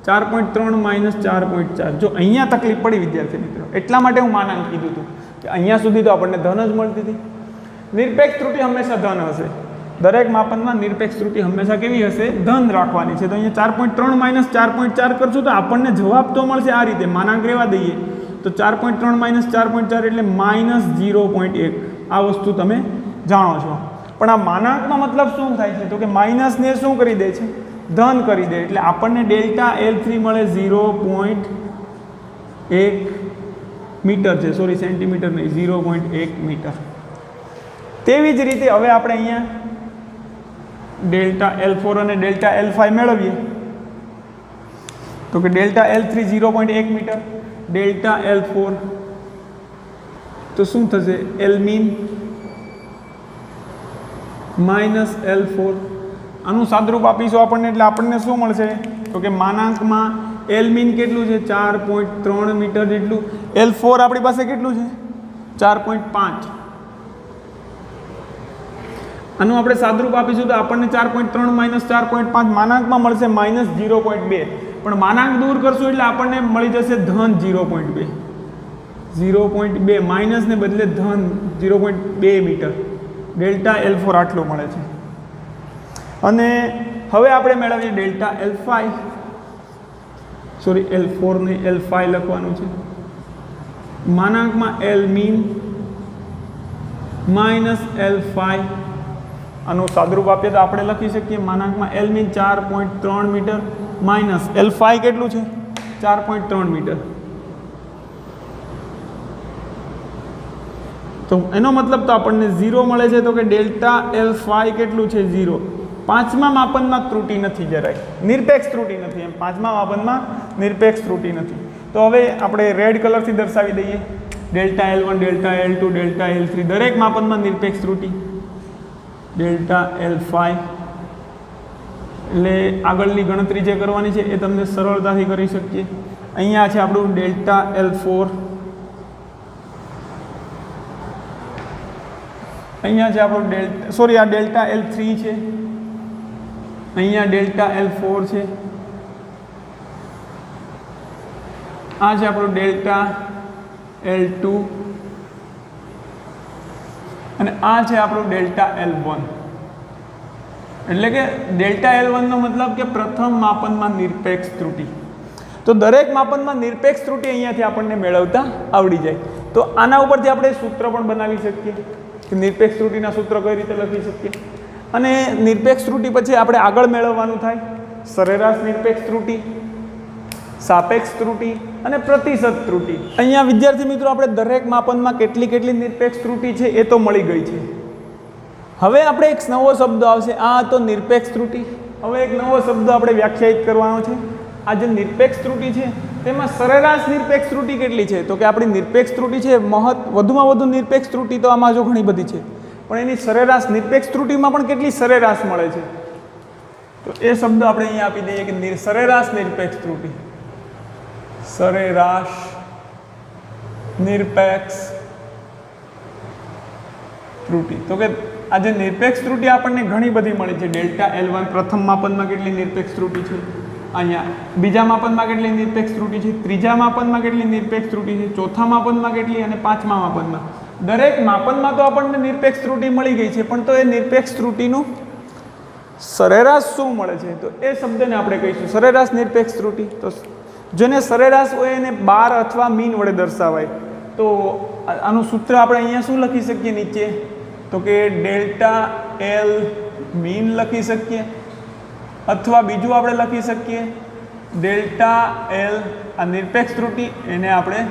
4.3 માઇનસ 4.4. જો અહીંયા તકલીફ પડી વિદ્યાર્થી મિત્રો, એટલા માટે હું માનાંક કીધું હતું કે અહીંયા સુધી તો આપણને ધન જ મળતી હતી. નિરપેક્ષ ત્રુટિ હંમેશા ધન હશે. દરેક માપનમાં નિરપેક્ષ ત્રુટિ હંમેશા કેવી હશે, ધન રાખવાની છે. તો અહીંયા 4.3 માઇનસ 4.4 કરશું તો આપણને જવાબ તો મળશે આ રીતે, માનાંક રહેવા દઈએ તો 4.3 માઇનસ 4.4 એટલે માઇનસ 0.1. આ વસ્તુ તમે જાણો છો. પણ આ માનાંકનો મતલબ શું થાય છે, તો કે માઇનસને શું કરી દે છે, ધન કરી દે. એટલે આપણને ડેલ્ટા L3 મળે 0.1 મીટર છે, સોરી સેન્ટીમીટર નહીં, 0.1 મીટર. તેવી જ રીતે હવે આપણે અહીંયા ડેલ્ટા L4 અને ડેલ્ટા L5 મેળવીએ. તો કે delta L3 0.1 metre, delta L4 તો શું થશે, Lmin માઇનસ L4. આનું સાદરૂપ આપીશું આપણને, એટલે આપણને શું મળશે, તો કે માનાંકમાં Lmin કેટલું છે, 4.3 મીટર જેટલું. L4 આપણી પાસે કેટલું છે, 4.5. આનું આપણે સાદરૂપ આપીશું તો આપણને 4.3 માઇનસ 4.5 માનાંકમાં મળશે માઇનસ 0.2. પણ માનાંક દૂર કરશું એટલે આપણને મળી જશે ધન 0.2. 0.2 માઇનસને બદલે ધન 0.2 મીટર. ડેલ્ટા L4 આટલું મળે છે. અને હવે આપણે મેળવીએ ડેલ્ટા L5, સોરી L4 ને L5 લખવાનું છે. માનાંકમાં Lmin માઇનસ L5. આનું સાદરૂપ આપીએ તો આપણે લખી શકીએ માનાંકમાં Lmin 4.3 મીટર માઇનસ L5 કેટલું છે, 4.3 મીટર. તો એનો મતલબ તો આપણને 0 મળે છે. તો કે ડેલ્ટા L5 કેટલું છે, 0. પાંચમા માપનમાં ત્રુટિ નથી, જરાય નિરપેક્ષ ત્રુટિ નથી. એમ પાંચમા માપનમાં નિરપેક્ષ ત્રુટિ નથી. તો હવે આપણે રેડ કલરથી દર્શાવી દઈએ, delta L1, delta L2, delta L3 દરેક માપનમાં નિરપેક્ષ ત્રુટિ. ડેલ્ટા L5 એટલે આગળની ગણતરી જે કરવાની છે એ તમને સરળતાથી કરી શકીએ. અહીંયા છે આપણું ડેલ્ટા L4, અહીંયા છે આપણું આ ડેલ્ટા L3 છે, અહીંયા ડેલ્ટા L4 છે, આ છે આપણું ડેલ્ટા L2 અને આ છે આપણું ડેલ્ટા L1. એટલે કે ડેલ્ટા L1 નો મતલબ કે પ્રથમ માપનમાં નિરપેક્ષ ત્રુટિ. તો દરેક માપનમાં નિરપેક્ષ ત્રુટિ અહીંયાથી આપણને મેળવતા આવડી જાય. તો આના ઉપરથી આપણે સૂત્ર પણ બનાવી શકીએ કે નિરપેક્ષ ત્રુટિના સૂત્ર કઈ રીતે લખી શકીએ. અને નિરપેક્ષ ત્રુટિ પછી આપણે આગળ મેળવવાનું થાય સરેરાશ નિરપેક્ષ ત્રુટિ, સાપેક્ષ ત્રુટિ અને પ્રતિશત ત્રુટિ. અહીંયા વિદ્યાર્થી મિત્રો આપણે દરેક માપનમાં કેટલી કેટલી નિરપેક્ષ ત્રુટિ છે એ તો મળી ગઈ છે. હવે આપણે એક નવો શબ્દ આવશે, આ તો નિરપેક્ષ ત્રુટિ. હવે એક નવો શબ્દ આપણે વ્યાખ્યાયિત કરવાનો છે. આ જે નિરપેક્ષ ત્રુટિ છે તેમાં સરેરાશ નિરપેક્ષ ત્રુટિ કેટલી છે, તો કે આપણી નિરપેક્ષ ત્રુટિ છે વધુમાં વધુ નિરપેક્ષ ત્રુટિ તો આમાં જો ઘણી બધી છે, પણ એની સરેરાશ નિરપેક્ષ ત્રુટિમાં પણ કેટલી સરેરાશ મળે છે, તો એ શબ્દ આપણે અહીંયા આપી દઈએ કે સરેરાશ નિરપેક્ષ ત્રુટિ. સરેરાશ નિરપેક્ષ ત્રુટિ, તો કે આ જે નિરપેક્ષ ત્રુટિ આપણને ઘણી બધી મળી છે. ડેલ્ટા L1 પ્રથમ માપનમાં કેટલી નિરપેક્ષ ત્રુટિ છે, અહીંયા બીજા માપનમાં કેટલી નિરપેક્ષ ત્રુટિ છે, ત્રીજા માપનમાં કેટલી નિરપેક્ષ ત્રુટિ છે, ચોથા માપનમાં કેટલી અને પાંચમા માપનમાં. દરેક માપનમાં તો આપણને નિરપેક્ષ ત્રુટિ મળી ગઈ છે, પણ તો એ નિરપેક્ષ ત્રુટિનું સરેરાશ શું મળે છે, તો એ શબ્દને આપણે કહીશું સરેરાશ નિરપેક્ષ ત્રુટિ. તો જેને સરેરાશ હોય એને બાર અથવા મીન વડે દર્શાવાય. તો આનું સૂત્ર આપણે અહીંયા શું લખી શકીએ નીચે, તો કે ડેલ્ટા L મીન લખી શકીએ, અથવા બીજું આપણે લખી શકીએ ડેલ્ટા L આ નિરપેક્ષ ત્રુટિ એને આપણે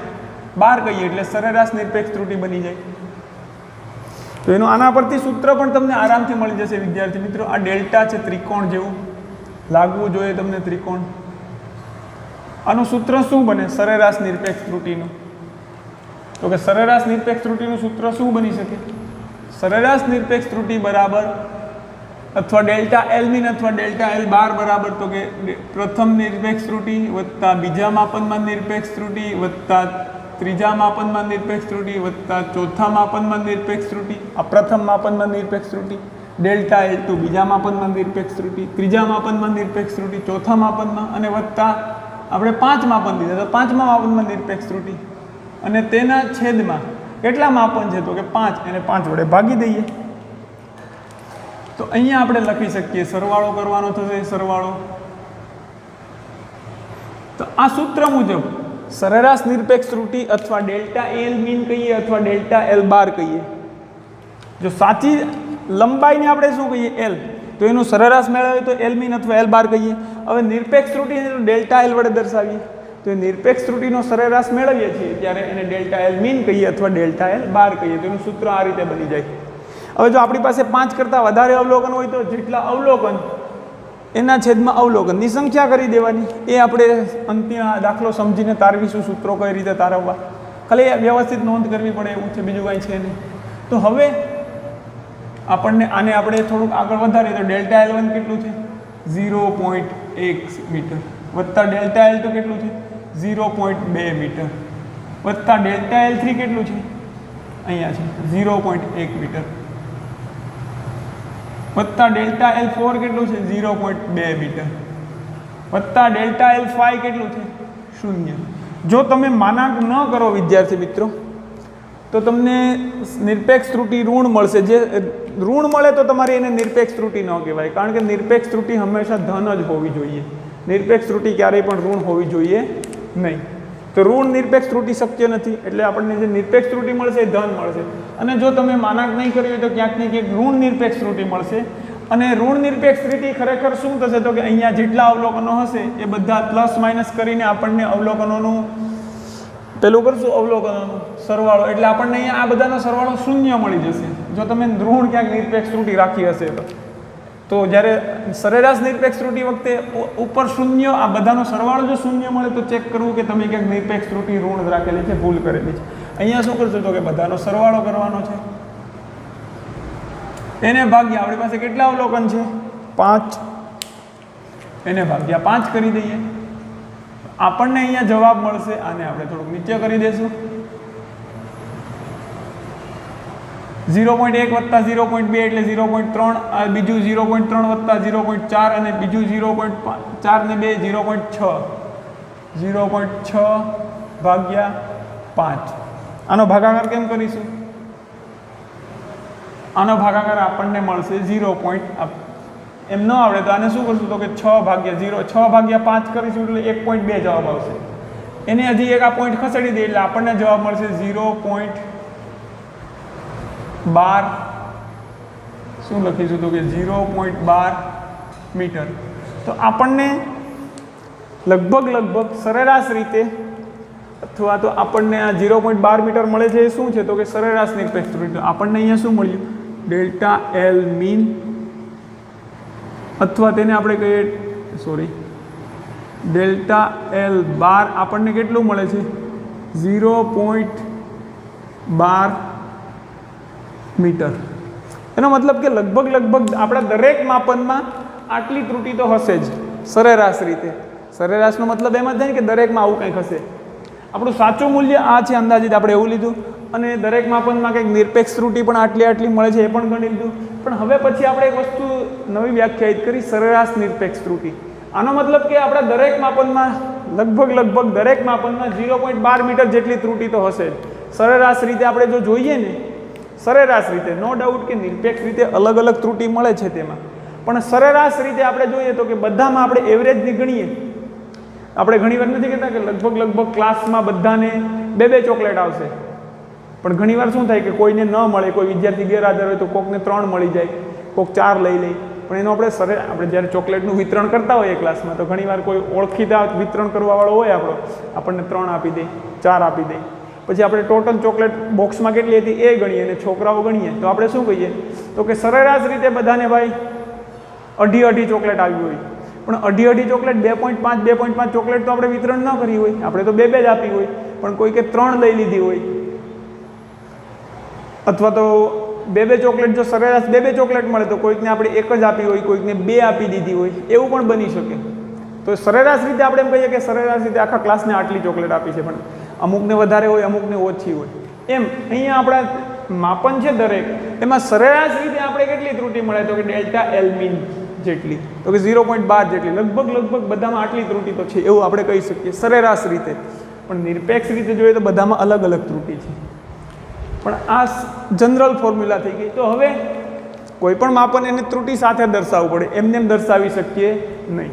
બાર કહીએ એટલે સરેરાશ નિરપેક્ષ ત્રુટિ બની જાય. તો એનું આના પરથી સૂત્ર પણ તમને આરામથી મળી જશે વિદ્યાર્થી મિત્રો. આ ડેલ્ટા છે ત્રિકોણ જેવું લાગવું જોઈએ તમને ત્રિકોણ. આનું સૂત્ર શું બને સરેરાશ નિરપેક્ષ ત્રુટિનું, તો કે સરેરાશ નિરપેક્ષ ત્રુટિનું સૂત્ર શું બની શકે, સરેરાશ નિરપેક્ષ ત્રુટિ બરાબર અથવા ડેલ્ટા L મીન અથવા ડેલ્ટા L બાર બરાબર, તો કે પ્રથમ નિરપેક્ષ ત્રુટિ વત્તા બીજા માપનમાં નિરપેક્ષ ત્રુટિ વત્તા ત્રીજા માપનમાં નિરપેક્ષ ત્રુટિ વત્તા ચોથા માપનમાં નિરપેક્ષ ત્રુટિ. આ પ્રથમ માપનમાં નિરપેક્ષ ત્રુટિ, ડેલ્ટા L2 બીજા માપનમાં નિરપેક્ષ ત્રુટિ, ત્રીજા માપનમાં નિરપેક્ષ ત્રુટિ, ચોથા માપનમાં, અને વત્તા આપણે 5 માપન દીધા તો પાંચમા માપનમાં નિરપેક્ષ ત્રુટિ. અને તેના છેદમાં કેટલા માપન છે, તો કે 5, એને 5 વડે ભાગી દઈએ. તો અહીંયા આપણે લખી શકીએ સરવાળો કરવાનો થશે, સરવાળો. તો આ સૂત્ર મુજબ સરેરાશ નિરપેક્ષ ત્રુટિ અથવા ડેલ્ટા L મીન કહીએ અથવા ડેલ્ટા L બાર કહીએ. જો સાચી લંબાઈને આપણે શું કહીએ L, તો એનું સરેરાશ મેળવીએ તો L મીન અથવા L બાર કહીએ. હવે નિરપેક્ષ ત્રુટિને ડેલ્ટા L વડે દર્શાવીએ તો એ નિરપેક્ષ ત્રુટિનો સરેરાશ મેળવીએ છીએ ત્યારે એને ડેલ્ટા L મીન કહીએ અથવા ડેલ્ટા L બાર કહીએ. તો એનું સૂત્ર આ રીતે બની જાય. હવે જો આપણી પાસે 5 કરતાં વધારે અવલોકન હોય તો જેટલા અવલોકન એના છેદમાં અવલોકનની સંખ્યા કરી દેવાની. એ આપણે અંતિમ દાખલો સમજીને તારવીશું સૂત્રો કઈ રીતે તારવવા. ખાલી વ્યવસ્થિત નોંધ કરવી પડે એવું છે, બીજું કાંઈ છે નહીં. તો હવે આપણને આને આપણે થોડુંક આગળ વધારીએ તો ડેલ્ટા L1 કેટલું છે 0.1 મીટર વત્તા ડેલ્ટા L2 કેટલું છે 0.2 મીટર વત્તા ડેલ્ટા L3 કેટલું છે અહીંયા છે 0.1 મીટર વત્તા ડેલ્ટા L4 કેટલું છે 0.2 મીટર વત્તા ડેલ્ટા L5 કેટલું છે 0. જો તમે માનાંક ન કરો વિદ્યાર્થી મિત્રો તો તમને નિરપેક્ષ ત્રુટિ ઋણ મળશે. જે ઋણ મળે તો તમારી એને નિરપેક્ષ ત્રુટિ ન કહેવાય, કારણ કે નિરપેક્ષ ત્રુટિ હંમેશા ધન જ હોવી જોઈએ. નિરપેક્ષ ત્રુટિ ક્યારેય પણ ઋણ હોવી જોઈએ નહીં. તો ઋણ નિરપેક્ષ ત્રુટિ શક્ય નથી, એટલે આપણને જે નિરપેક્ષ ત્રુટિ મળશે એ ધન મળશે. અને જો તમે માનાંક નહીં કર્યું હોય તો ક્યાંક ને ક્યાંક ઋણ નિરપેક્ષ ત્રુટિ મળશે. અને ઋણ નિરપેક્ષ ત્રુટિ ખરેખર શું થશે, તો કે અહીંયા જેટલા અવલોકનો હશે એ બધા પ્લસ માઇનસ કરીને આપણને અવલોકનોનું પેલું કરશું, અવલોકનોનું સરવાળો, એટલે આપણને અહીંયા આ બધાનો સરવાળો 0 મળી જશે. જો તમે ઋણ ક્યાંક નિરપેક્ષ ત્રુટિ રાખી હશે તો જ્યારે સરેરાશ નિરપેક્ષ ત્રુટિ વખતે ઉપર 0 આ બધાનો સરવાળો જો 0 મળે તો ચેક કરવું કે તમે ક્યાંક નિરપેક્ષ ત્રુટિ ઋણ રાખેલી છે, ભૂલ કરેલી છે. અહીંયા શું કરશું, તો કે બધાનો સરવાળો કરવાનો છે. એને ભાગ્યા આપણી પાસે કેટલા અવલોકન છે 5, એને ભાગ્યા 5 કરી દઈએ, આપણને અહીંયા જવાબ મળશે. આને આપણે થોડુંક નીચે કરી દઈશું. 0.1 વત્તા 0.2 એટલે 0.3, આ બીજું 0.3 વત્તા 0.4 અને બીજું 0.4 ને 2 0.6, 0.6 ભાગ્યા 5. આનો ભાગાકાર કેમ કરીશું, આનો ભાગાકાર આપણને મળશે 0. એમ ન આવડે તો આને શું કરશું, તો કે 6 ભાગ્યા 0, 6 ભાગ્યા 5 કરીશું એટલે 1.2 જવાબ આવશે. એને હજી એક આ પોઈન્ટ ખસેડી દઈએ એટલે આપણને જવાબ મળશે 0.12 શું લખીશું તો કે 0.12 મીટર. તો આપણને લગભગ સરેરાશ રીતે અથવા તો આપણને આ 0.12 મીટર મળે છે. એ શું છે તો કે સરેરાશ નિરપેક્ષ ત્રુટી. આપણને અહીંયા શું મળ્યું? ડેલ્ટા એલ મીન, અથવા તેને આપણે કહીએ ડેલ્ટા એલ બાર આપણને કેટલું મળે છે? 0.12 મીટર. એનો મતલબ કે લગભગ આપણા દરેક માપનમાં આટલી ત્રુટી તો હશે જ સરેરાશ રીતે. સરેરાશનો મતલબ એમ જ થાય કે દરેકમાં આવું કંઈક હશે. આપણું સાચું મૂલ્ય આ છે અંદાજિત, આપણે એવું લીધું, અને દરેક માપનમાં કંઈક નિરપેક્ષ ત્રુટી પણ આટલી મળે છે એ પણ ગણી લીધું. પણ હવે પછી આપણે એક વસ્તુ નવી વ્યાખ્યાયિત કરી, સરેરાશ નિરપેક્ષ ત્રુટી. આનો મતલબ કે આપણા દરેક માપનમાં લગભગ દરેક માપનમાં 0.12 મીટર જેટલી ત્રુટી તો હશે જ. સરેરાશ રીતે આપણે જો જોઈએ ને, સરેરાશ રીતે નો ડાઉટ કે નિરપેક્ષ રીતે અલગ અલગ ત્રુટી મળે છે તેમાં, પણ સરેરાશ રીતે આપણે જોઈએ તો કે બધામાં આપણે એવરેજની ગણીએ. આપણે ઘણીવાર નથી કહેતા કે લગભગ ક્લાસમાં બધાને 2 ચોકલેટ આવશે, પણ ઘણીવાર શું થાય કે કોઈને ન મળે, કોઈ વિદ્યાર્થી ગેરહાજર હોય તો કોકને 3 મળી જાય, કોક 4 લઈ લે. પણ એનો આપણે જ્યારે ચોકલેટનું વિતરણ કરતા હોઈએ ક્લાસમાં તો ઘણીવાર કોઈ ઓળખીતા વિતરણ કરવાવાળો હોય આપણને 3 આપી દે, 4 આપી દે. પછી આપણે ટોટલ ચોકલેટ બોક્સમાં કેટલી હતી એ ગણીએ અને છોકરાઓ ગણીએ તો આપણે શું કહીએ તો કે સરેરાશ રીતે બધાને ભાઈ અઢી ચોકલેટ આવી હોય. પણ અઢી ચોકલેટ 2.5 ચોકલેટ તો આપણે વિતરણ ન કરી હોય, આપણે તો 2 જ આપી હોય, પણ કોઈ કે 3 લઈ લીધી હોય, અથવા તો 2 ચોકલેટ જો સરેરાશ 2 ચોકલેટ મળે તો કોઈકને આપણે 1 જ આપી હોય, કોઈકને 2 આપી દીધી હોય, એવું પણ બની શકે. તો સરેરાશ રીતે આપણે એમ કહીએ કે સરેરાશ રીતે આખા ક્લાસને આટલી ચોકલેટ આપી છે, પણ અમુકને વધારે હોય, અમુકને ઓછી હોય. એમ અહીંયા આપણા માપન છે દરેક, એમાં સરેરાશ રીતે આપણે કેટલી ત્રુટી મળે તો કે ડેલ્ટા એલ મીન જેટલી, તો કે 0.12 જેટલી. લગભગ બધામાં આટલી ત્રુટી તો છે એવું આપણે કહી શકીએ સરેરાશ રીતે. પણ નિરપેક્ષ રીતે જોઈએ તો બધામાં અલગ અલગ ત્રુટી છે. પણ આ જનરલ ફોર્મ્યુલા થઈ ગઈ. તો હવે કોઈ પણ માપન એને ત્રુટી સાથે દર્શાવવું પડે, એમને એમ દર્શાવી શકીએ નહીં.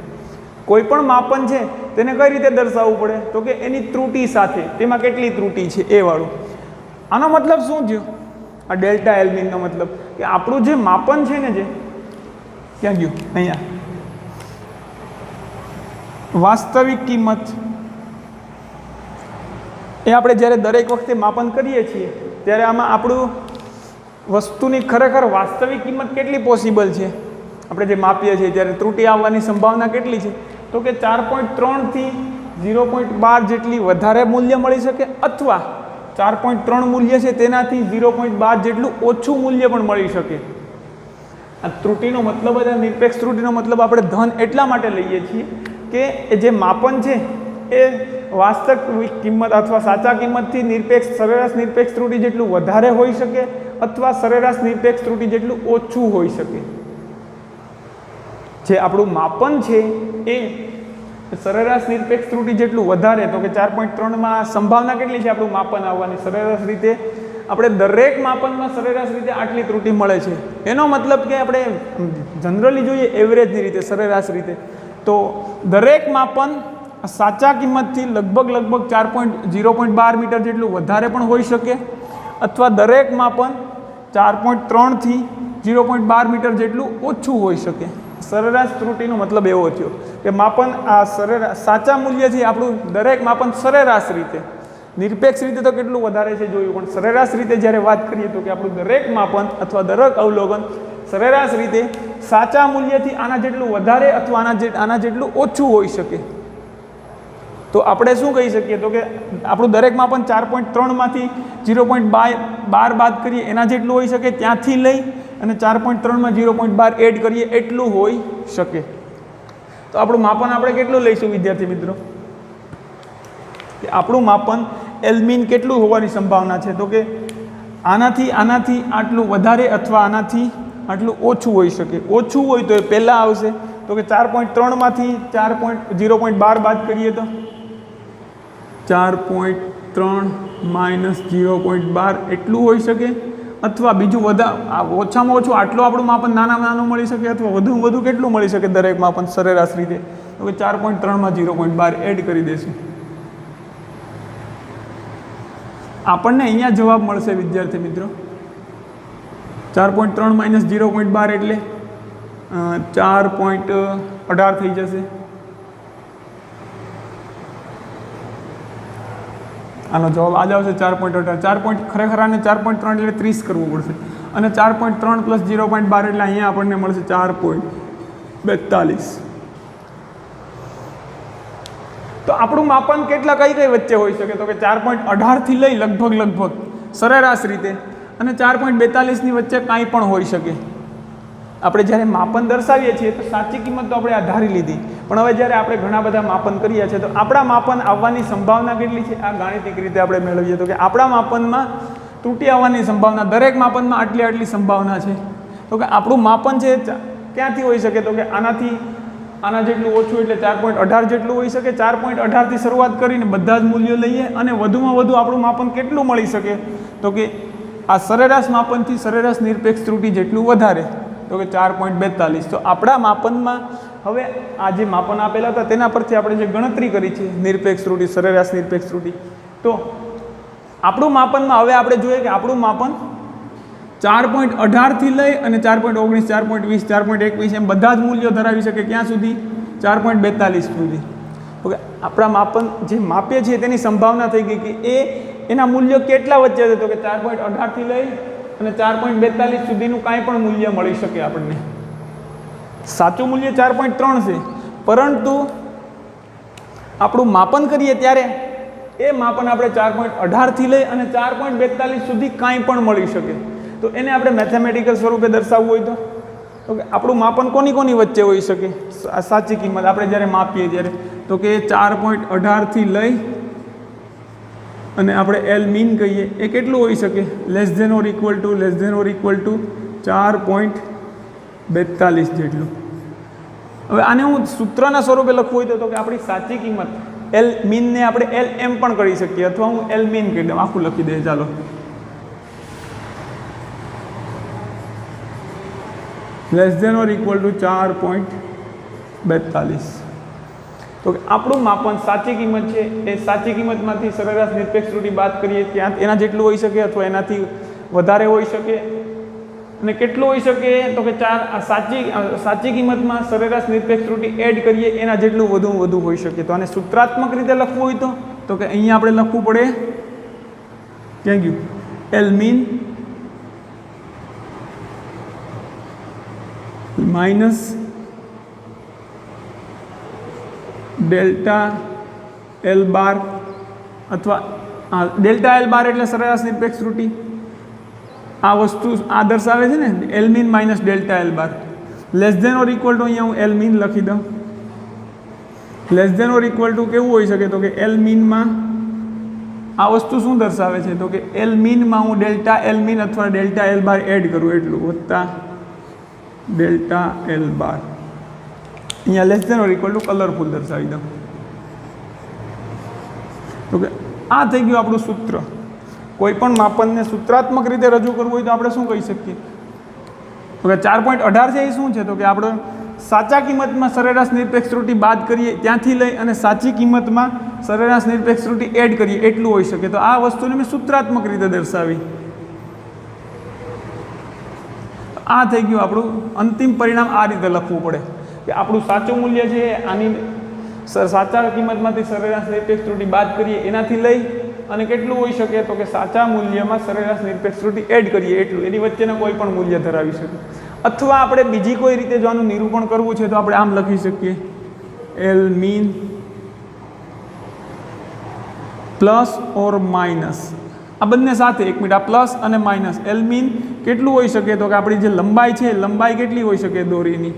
કોઈ પણ માપન છે તેને કઈ રીતે દર્શાવવું પડે તો કે એની ત્રુટી સાથે, તેમાં કેટલી ત્રુટી છે એ વાળું. આનો મતલબ શું થયો? આ ડેલ્ટા એલ મીનનો મતલબ કે આપણું જે માપન છે ને, જે ક્યાં ગયું અહીંયા, વાસ્તવિક કિંમત એ આપણે જ્યારે દરેક વખતે માપન કરીએ છીએ ત્યારે આમાં આપણું વસ્તુની ખરેખર વાસ્તવિક કિંમત કેટલી પોસિબલ છે, આપણે જે માપીએ છીએ ત્યારે ત્રુટી આવવાની સંભાવના કેટલી છે તો કે 4.3 થી 0.12 જેટલી વધારે મૂલ્ય મળી શકે, અથવા 4.3 મૂલ્ય છે તેનાથી 0.12 જેટલું ઓછું મૂલ્ય પણ મળી શકે. આ ત્રુટીનો મતલબ જ, નિરપેક્ષ ત્રુટીનો મતલબ આપણે ધન એટલા માટે લઈએ છીએ કે જે માપન છે એ વાસ્તવિક કિંમત અથવા સાચા કિંમતથી નિરપેક્ષ સરેરાશ નિરપેક્ષ ત્રુટી જેટલું વધારે હોઈ શકે, અથવા સરેરાશ નિરપેક્ષ ત્રુટી જેટલું ઓછું હોઈ શકે. જે આપણું માપન છે એ સરેરાશ નિરપેક્ષ ત્રુટી જેટલું વધારે, તો કે 4.3માં સંભાવના કેટલી છે આપણું માપન આવવાની? સરેરાશ રીતે આપણે દરેક માપનમાં સરેરાશ રીતે આટલી ત્રુટી મળે છે. એનો મતલબ કે આપણે જનરલી જોઈએ એવરેજની રીતે, સરેરાશ રીતે, તો દરેક માપન સાચા કિંમતથી લગભગ 0.12 મીટર જેટલું વધારે પણ હોઈ શકે, અથવા દરેક માપન 4.3 થી 0.12 મીટર જેટલું ઓછું હોઈ શકે. સરેરાશ ત્રુટીનો મતલબ એવો થયો કે માપન આ સરેરાશ સાચા મૂલ્યથી આપણું દરેક માપન સરેરાશ રીતે, નિરપેક્ષ રીતે તો કેટલું વધારે છે જોયું, પણ સરેરાશ રીતે જ્યારે વાત કરીએ તો કે આપણું દરેક માપન અથવા દરેક અવલોકન સરેરાશ રીતે સાચા મૂલ્યથી આના જેટલું વધારે અથવા આના જેટલું ઓછું હોઈ શકે. તો આપણે શું કહી શકીએ તો કે આપણું દરેક માપન 4.3માંથી 0.12 બાદ કરીએ એના જેટલું હોઈ શકે, ત્યાંથી લઈ અને 4.3માં 0.12 એડ કરીએ એટલું હોઈ શકે. તો આપણું માપન આપણે કેટલું લઈશું વિદ્યાર્થી મિત્રો? કે આપણું માપન એલમીન કેટલું હોવાની સંભાવના છે તો કે આનાથી આટલું વધારે અથવા આનાથી આટલું ઓછું હોઈ શકે. ઓછું હોય તો એ પહેલાં આવશે, તો કે 4.3માંથી 0.12 બાદ કરીએ તો 4.3 માઇનસ 0.12 એટલું હોઈ શકે, અથવા બીજું ઓછામાં ઓછું આટલું આપણું માપન નાનું મળી શકે, અથવા વધુમાં વધુ કેટલું મળી શકે દરેક માપન સરેરાશ રીતે તો કે 4.3માં 0.12 એડ કરી દઈશું. આપણને અહીંયા જવાબ મળશે વિદ્યાર્થી મિત્રો 4.3 માઇનસ 0.12 એટલે 4.18 થઈ જશે. આનો જવાબ આ જ આવશે 4.18. ખરેખર આને 4.3 એટલે 30 કરવું પડશે અને 4.3 પ્લસ 0.12 એટલે અહીંયા આપણને મળશે 4.42. તો આપણું માપન કેટલા કઈ વચ્ચે હોઈ શકે? તો કે 4.18 થી લઈ લગભગ સરેરાશ રીતે અને 4.42 ની વચ્ચે કાંઈ પણ હોઈ શકે. આપણે જ્યારે માપન દર્શાવીએ છીએ તો સાચી કિંમત તો આપણે આ ધારી લીધી, પણ હવે જ્યારે આપણે ઘણા બધા માપન કરીએ છીએ તો આપણા માપન આવવાની સંભાવના કેટલી છે આ ગાણિતિક રીતે આપણે મેળવીએ તો કે આપણા માપનમાં ત્રુટિ આવવાની સંભાવના દરેક માપનમાં આટલી સંભાવના છે. તો કે આપણું માપન છે ક્યાંથી હોઈ શકે? તો કે આના જેટલું ઓછું એટલે 4.18 જેટલું હોઈ શકે. 4.18 થી શરૂઆત કરીને બધા જ મૂલ્યો લઈએ અને વધુમાં વધુ આપણું માપન કેટલું મળી શકે? તો કે આ સરેરાશ માપનથી સરેરાશ નિરપેક્ષ ત્રુટિ જેટલું વધારે, તો કે 4.42. તો આપણા માપનમાં હવે આ જે માપન આપેલા હતા તેના પરથી આપણે જે ગણતરી કરી છે નિરપેક્ષ ત્રુટિ, સરેરાશ નિરપેક્ષ ત્રુટિ, તો આપણું માપનમાં હવે આપણે જોઈએ કે આપણું માપન 4.18 થી લઈ અને 4.19, 4.20, 4.21 એમ બધા જ મૂલ્યો ધરાવી શકે. ક્યાં સુધી? 4.42 સુધી. ઓકે, આપણા માપન જે માપીએ છીએ તેની સંભાવના થઈ ગઈ કે એના મૂલ્યો કેટલા વચ્ચે છે? તો કે 4.18 થી લઈ અને 4.42 સુધીનું કાંઈ પણ મૂલ્ય મળી શકે આપણને. સાચું મૂલ્ય 4.3 છે, પરંતુ આપણું માપન કરીએ ત્યારે એ માપન આપણે 4.18 થી લઈ અને 4.42 સુધી કાંઈ પણ મળી શકે. તો એને આપણે મેથેમેટિકલ સ્વરૂપે દર્શાવવું હોય તો કે આપણું માપન કોની વચ્ચે હોઈ શકે? સાચી કિંમત આપણે જ્યારે માપીએ ત્યારે તો કે 4.18 થી લઈ અને આપણે એલ મીન કહીએ એ કેટલું હોઈ શકે? Less than or equal to 4.42 જેટલું. હવે આને હું સૂત્રના સ્વરૂપે લખવું હોય તો કે આપણી સાચી કિંમત એલ મીનને આપણે એલ એમ પણ કરી શકીએ, અથવા હું એલ મીન કહી દઉં, આખું લખી દઈએ. ચાલો, less than or equal to 4.42. તો કે આપણું માપન સાચી કિંમત છે એ સાચી કિંમતમાંથી સરેરાશ નિરપેક્ષ ત્રુટિ બાદ કરીએ ત્યાં એના જેટલું હોઈ શકે અથવા એનાથી વધારે હોઈ શકે. અને કેટલું હોઈ શકે? તો કે સાચી કિંમતમાં સરેરાશ નિરપેક્ષ ત્રુટિ એડ કરીએ એના જેટલું વધુ હોઈ શકે. તો આને સૂત્રાત્મક રીતે લખવું હોય તો કે અહીંયા આપણે લખવું પડે, ક્યાં ગયું? L mean minus delta L bar, અથવા ડેલ્ટા એલ બાર એટલે સરેરાશ નિરપેક્ષ ત્રુટિ. આ વસ્તુ આ દર્શાવે છે ને, L mean minus delta L bar. Less than or equal to અહીંયા હું એલ મીન લખી દઉં. Less than or equal to કેવું હોઈ શકે? તો કે એલ મીનમાં આ વસ્તુ શું દર્શાવે છે? તો કે એલ મીનમાં હું ડેલ્ટા એલ મીન અથવા ડેલ્ટા એલ બાર એડ કરું એટલું, વત્તા ડેલ્ટા એલ બાર. અહીંયા less than or equal to colourful દર્શાવી દઉં. તો કે આ થઈ ગયું આપણું સૂત્ર. કોઈ પણ માપનને સૂત્રાત્મક રીતે રજૂ કરવું હોય તો આપણે શું કહી શકીએ? તો કે 4.18 છે એ શું છે? તો કે આપણે સાચા કિંમતમાં સરેરાશ નિરપેક્ષ ત્રુટિ બાદ કરીએ ત્યાંથી લઈ અને સાચી કિંમતમાં સરેરાશ નિરપેક્ષ ત્રુટિ એડ કરીએ એટલું હોઈ શકે. તો આ વસ્તુને મેં સૂત્રાત્મક રીતે દર્શાવી. આ થઈ ગયું આપણું અંતિમ પરિણામ. આ રીતે લખવું પડે કે આપણું સાચું મૂલ્ય છે આની સાચા કિંમતમાંથી સરેરાશ નિરપેક્ષ ત્રુટિ બાદ કરીએ એનાથી લઈ અને કેટલું હોઈ શકે? તો કે સાચા મૂલ્યમાં સરેરાશ નિરપેક્ષ ત્રુટિ એડ કરીએ એટલું, એની વચ્ચેના કોઈ પણ મૂલ્ય ધરાવી શકે. અથવા આપણે બીજી કોઈ રીતે જો આનું નિરૂપણ કરવું છે તો આપણે આમ લખી શકીએ, L mean plus or minus, આ બંને સાથે, એક મિનિટ, આ પ્લસ અને માઇનસ. એલ મીન કેટલું હોઈ શકે? તો કે આપણી જે લંબાઈ છે, લંબાઈ કેટલી હોઈ શકે દોરીની?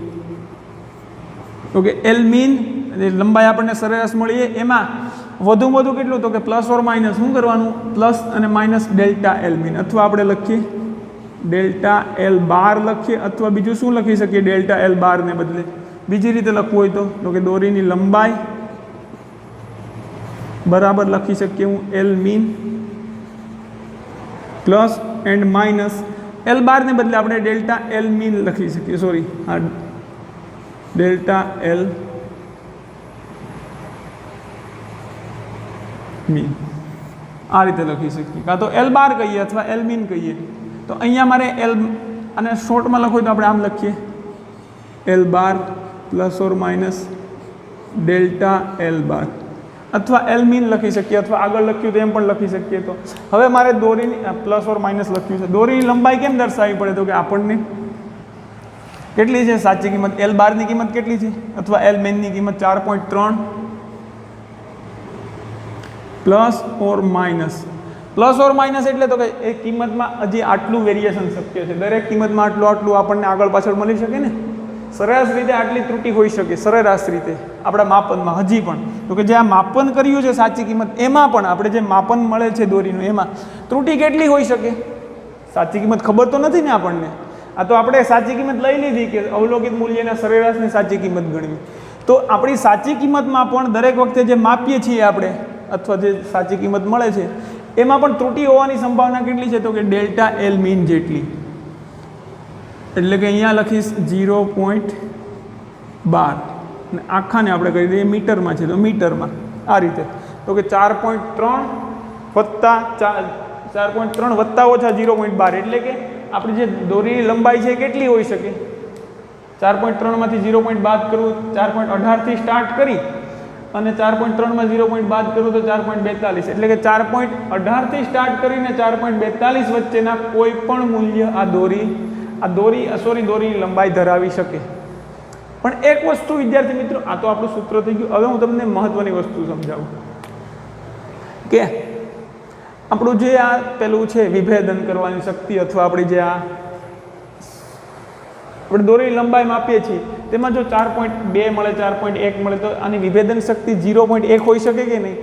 તો કે એલ મીન જે લંબાઈ આપણને સરેરાશ મળીએ એમાં વધુમાં વધુ કેટલું? તો કે પ્લસ ઓર માઇનસ. શું કરવાનું? પ્લસ અને માઇનસ ડેલ્ટા એલ મીન, અથવા આપણે લખીએ ડેલ્ટા એલ બાર લખીએ, અથવા બીજું શું લખી શકીએ? ડેલ્ટા એલ બારને બદલે બીજી રીતે લખવું હોય તો કે દોરીની લંબાઈ બરાબર લખી શકીએ હું L mean plus and minus L બારને બદલે આપણે ડેલ્ટા એલ મીન લખી શકીએ. સોરી, હા, ડેલ્ટા એલ મીન. આ રીતે લખી શકીએ, કાં તો એલ બાર કહીએ અથવા એલ મીન કહીએ. તો અહીંયા મારે એલ અને શોર્ટમાં લખવું તો આપણે આમ લખીએ L bar plus or minus delta L bar, અથવા એલ મીન લખી શકીએ, અથવા આગળ લખ્યું તો એમ પણ લખી શકીએ. તો હવે મારે દોરીની પ્લસ ઓર માઇનસ લખ્યું છે, દોરીની લંબાઈ કેમ દર્શાવવી પડે? તો કે આપણને કેટલી છે સાચી કિંમત? એલ બારની કિંમત કેટલી છે? અથવા એલ મેનની કિંમત 4.3 plus or minus. Plus or minus એટલે તો કે એ કિંમતમાં હજી આટલું વેરિએશન શક્ય છે, દરેક કિંમતમાં આટલું આટલું આપણને આગળ પાછળ મળી શકે ને. સરેરાશ રીતે આટલી ત્રુટી હોઈ શકે, સરેરાશ રીતે આપણા માપનમાં હજી પણ. તો કે જે આ માપન કર્યું છે સાચી કિંમત, એમાં પણ આપણે જે માપન મળે છે દોરીનું, એમાં ત્રુટી કેટલી હોઈ શકે? સાચી કિંમત ખબર તો નથી ને આપણને. આ તો આપણે સાચી કિંમત લઈ લીધી કે અવલોકિત મૂલ્યના સરેરાશની સાચી કિંમત ગણવી. તો આપણી સાચી કિંમતમાં પણ દરેક વખતે જે માપીએ છીએ આપણે, અથવા જે સાચી કિંમત મળે છે, એમાં પણ ત્રુટી હોવાની સંભાવના કેટલી છે? તો કે ડેલ્ટા એલ મીન જેટલી. એટલે કે અહીંયા લખીશ 0.12 અને આખાને આપણે કરી દઈએ મીટરમાં છે તો મીટરમાં. આ રીતે તો કે 4.3 વત્તા 4.3 વત્તા ઓછા 0.12 એટલે કે આપણી જે દોરીની લંબાઈ છે કેટલી હોઈ શકે? 4.3માંથી 0.12 બાદ કરવું, 4.18થી સ્ટાર્ટ કરી અને 4.3માં 0.12 બાદ કરવું તો 4.42, એટલે કે 4.18થી સ્ટાર્ટ કરીને 4.42 વચ્ચેના કોઈ પણ મૂલ્ય દોરીની લંબાઈ ધરાવી શકે. પણ એક વસ્તુ વિદ્યાર્થી મિત્રો, આ તો આપણું સૂત્ર થઈ ગયું. હવે હું તમને મહત્વની વસ્તુ સમજાવું કે આપણું જે આ પેલું છે વિભેદન કરવાની શક્તિ, અથવા આપણી જે આ આપણે દોરીની લંબાઈ માપીએ છીએ તેમાં જો 4.2 મળે, 4.1 મળે તો આની વિભેદન શક્તિ 0.1 હોઈ શકે કે નહીં?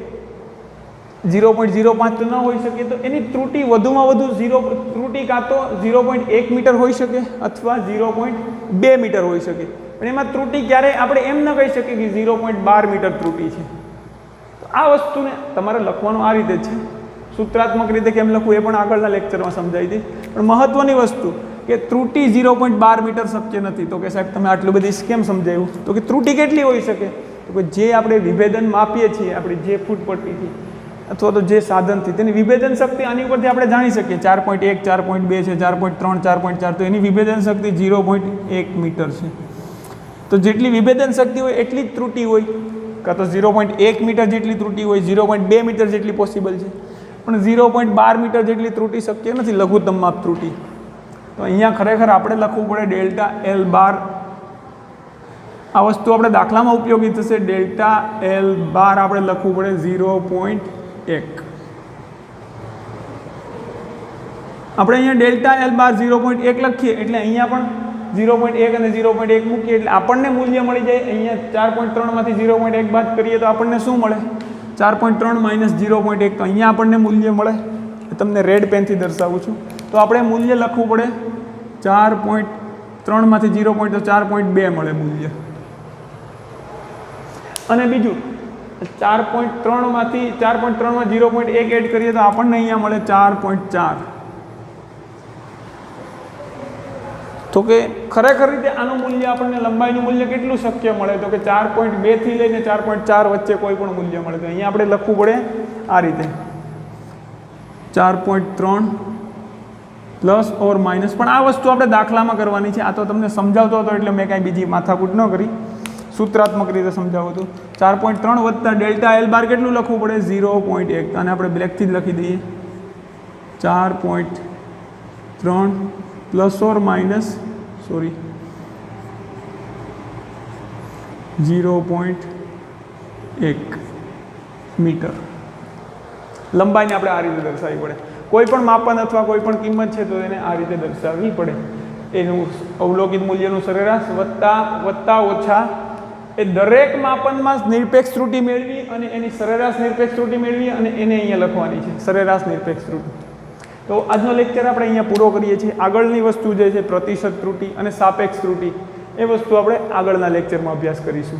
0.05 તો ન હોઈ શકે. તો એની ત્રુટી વધુમાં વધુ ત્રુટી કાં તો 0.1 મીટર હોઈ શકે અથવા 0.2 મીટર હોઈ શકે. પણ એમાં ત્રુટી ક્યારે આપણે એમ ન કહી શકીએ કે 0.12 મીટર ત્રુટી છે. તો આ વસ્તુને તમારે લખવાનું આ રીતે છે. સૂત્રાત્મક રીતે કેમ લખવું એ પણ આગળના લેક્ચરમાં સમજાવી દઈ. પણ મહત્વની વસ્તુ કે ત્રુટી 0.12 મીટર શક્ય નથી. તો કે સાહેબ તમે આટલું બધી કેમ સમજાવ્યું? તો કે ત્રુટી કેટલી હોઈ શકે? તો કે જે આપણે વિભેદન માપીએ છીએ આપણી જે ફૂટપટ્ટીથી અથવા તો જે સાધનથી, તેની વિભેદન શક્તિ આની ઉપરથી આપણે જાણી શકીએ. 4.1, 4.2 છે, 4.3, 4.4, તો એની વિભેદન શક્તિ 0.1 મીટર છે. તો જેટલી વિભેદન શક્તિ હોય એટલી જ ત્રુટી હોય, કાં તો 0.1 મીટર જેટલી ત્રુટી હોય, 0.2 મીટર જેટલી પોસિબલ છે. પણ 0.12 મીટર જેટલી ત્રુટી શક્ય નથી, લઘુત્તમ માપ ત્રુટી. તો અહીંયા ખરેખર આપણે લખવું પડે ડેલ્ટા એલ બાર. આ વસ્તુ આપણે દાખલામાં ઉપયોગી થશે. ડેલ્ટા એલ બાર આપણે લખવું પડે 0.1. આપણે અહીંયા ડેલ્ટા એલ બાર 0.1 લખીએ એટલે અહીંયા પણ 0.1 અને 0.1 મૂકીએ એટલે આપણને મૂલ્ય મળી જાય. અહીંયા 4.3માંથી 0.1 બાદ કરીએ તો આપણને શું મળે? 4.3 માઇનસ 0.1. તો અહીંયા આપણને મૂલ્ય મળે. તમને રેડ પેનથી દર્શાવું છું. તો આપણે મૂલ્ય લખવું પડે 4.3માંથી 0. તો 4.2 મળે મૂલ્ય. અને બીજું 4.3માંથી 0.1 એડ કરીએ તો આપણને અહીંયા મળે 4.4. તો કે ખરેખર રીતે આનું મૂલ્ય આપણને લંબાઈનું મૂલ્ય કેટલું શક્ય મળે? તો કે 4.2 થી લઈને 4.4 વચ્ચે કોઈ પણ મૂલ્ય મળે. તો અહીંયા આપણે લખવું પડે આ રીતે 4.3 પ્લસ ઓર માઇનસ. પણ આ વસ્તુ આપણે દાખલામાં કરવાની છે. આ તો તમને સમજાવતો હતો એટલે મેં કાંઈ બીજી માથાકૂટ ન કરી, સૂત્રાત્મક રીતે સમજાવું હતું. 4.3 વત્તા ડેલ્ટા એલ બાર કેટલું લખવું પડે? 0.1. અને આપણે બ્લેકથી જ લખી દઈએ 4.3 પ્લસ ઓર માઇનસ 0.1 મીટર. લંબાઈને આપણે આ રીતે દર્શાવવી પડે. કોઈ પણ માપન અથવા કોઈ પણ કિંમત છે તો એને આ રીતે દર્શાવવી પડે. એનું અવલોકિત મૂલ્યનું સરેરાશ વત્તા ઓછા એ દરેક માપનમાં નિરપેક્ષ ત્રુટી મેળવી અને એની સરેરાશ નિરપેક્ષ ત્રુટી મેળવી અને એને અહીંયા લખવાની છે, સરેરાશ નિરપેક્ષ ત્રુટી. તો આજનો લેક્ચર આપણે અહીંયા પૂરો કરીએ છીએ. આગળની વસ્તુ જે છે પ્રતિશત ત્રુટી અને સાપેક્ષ ત્રુટી, એ વસ્તુ આપણે આગળના લેક્ચરમાં અભ્યાસ કરીશું.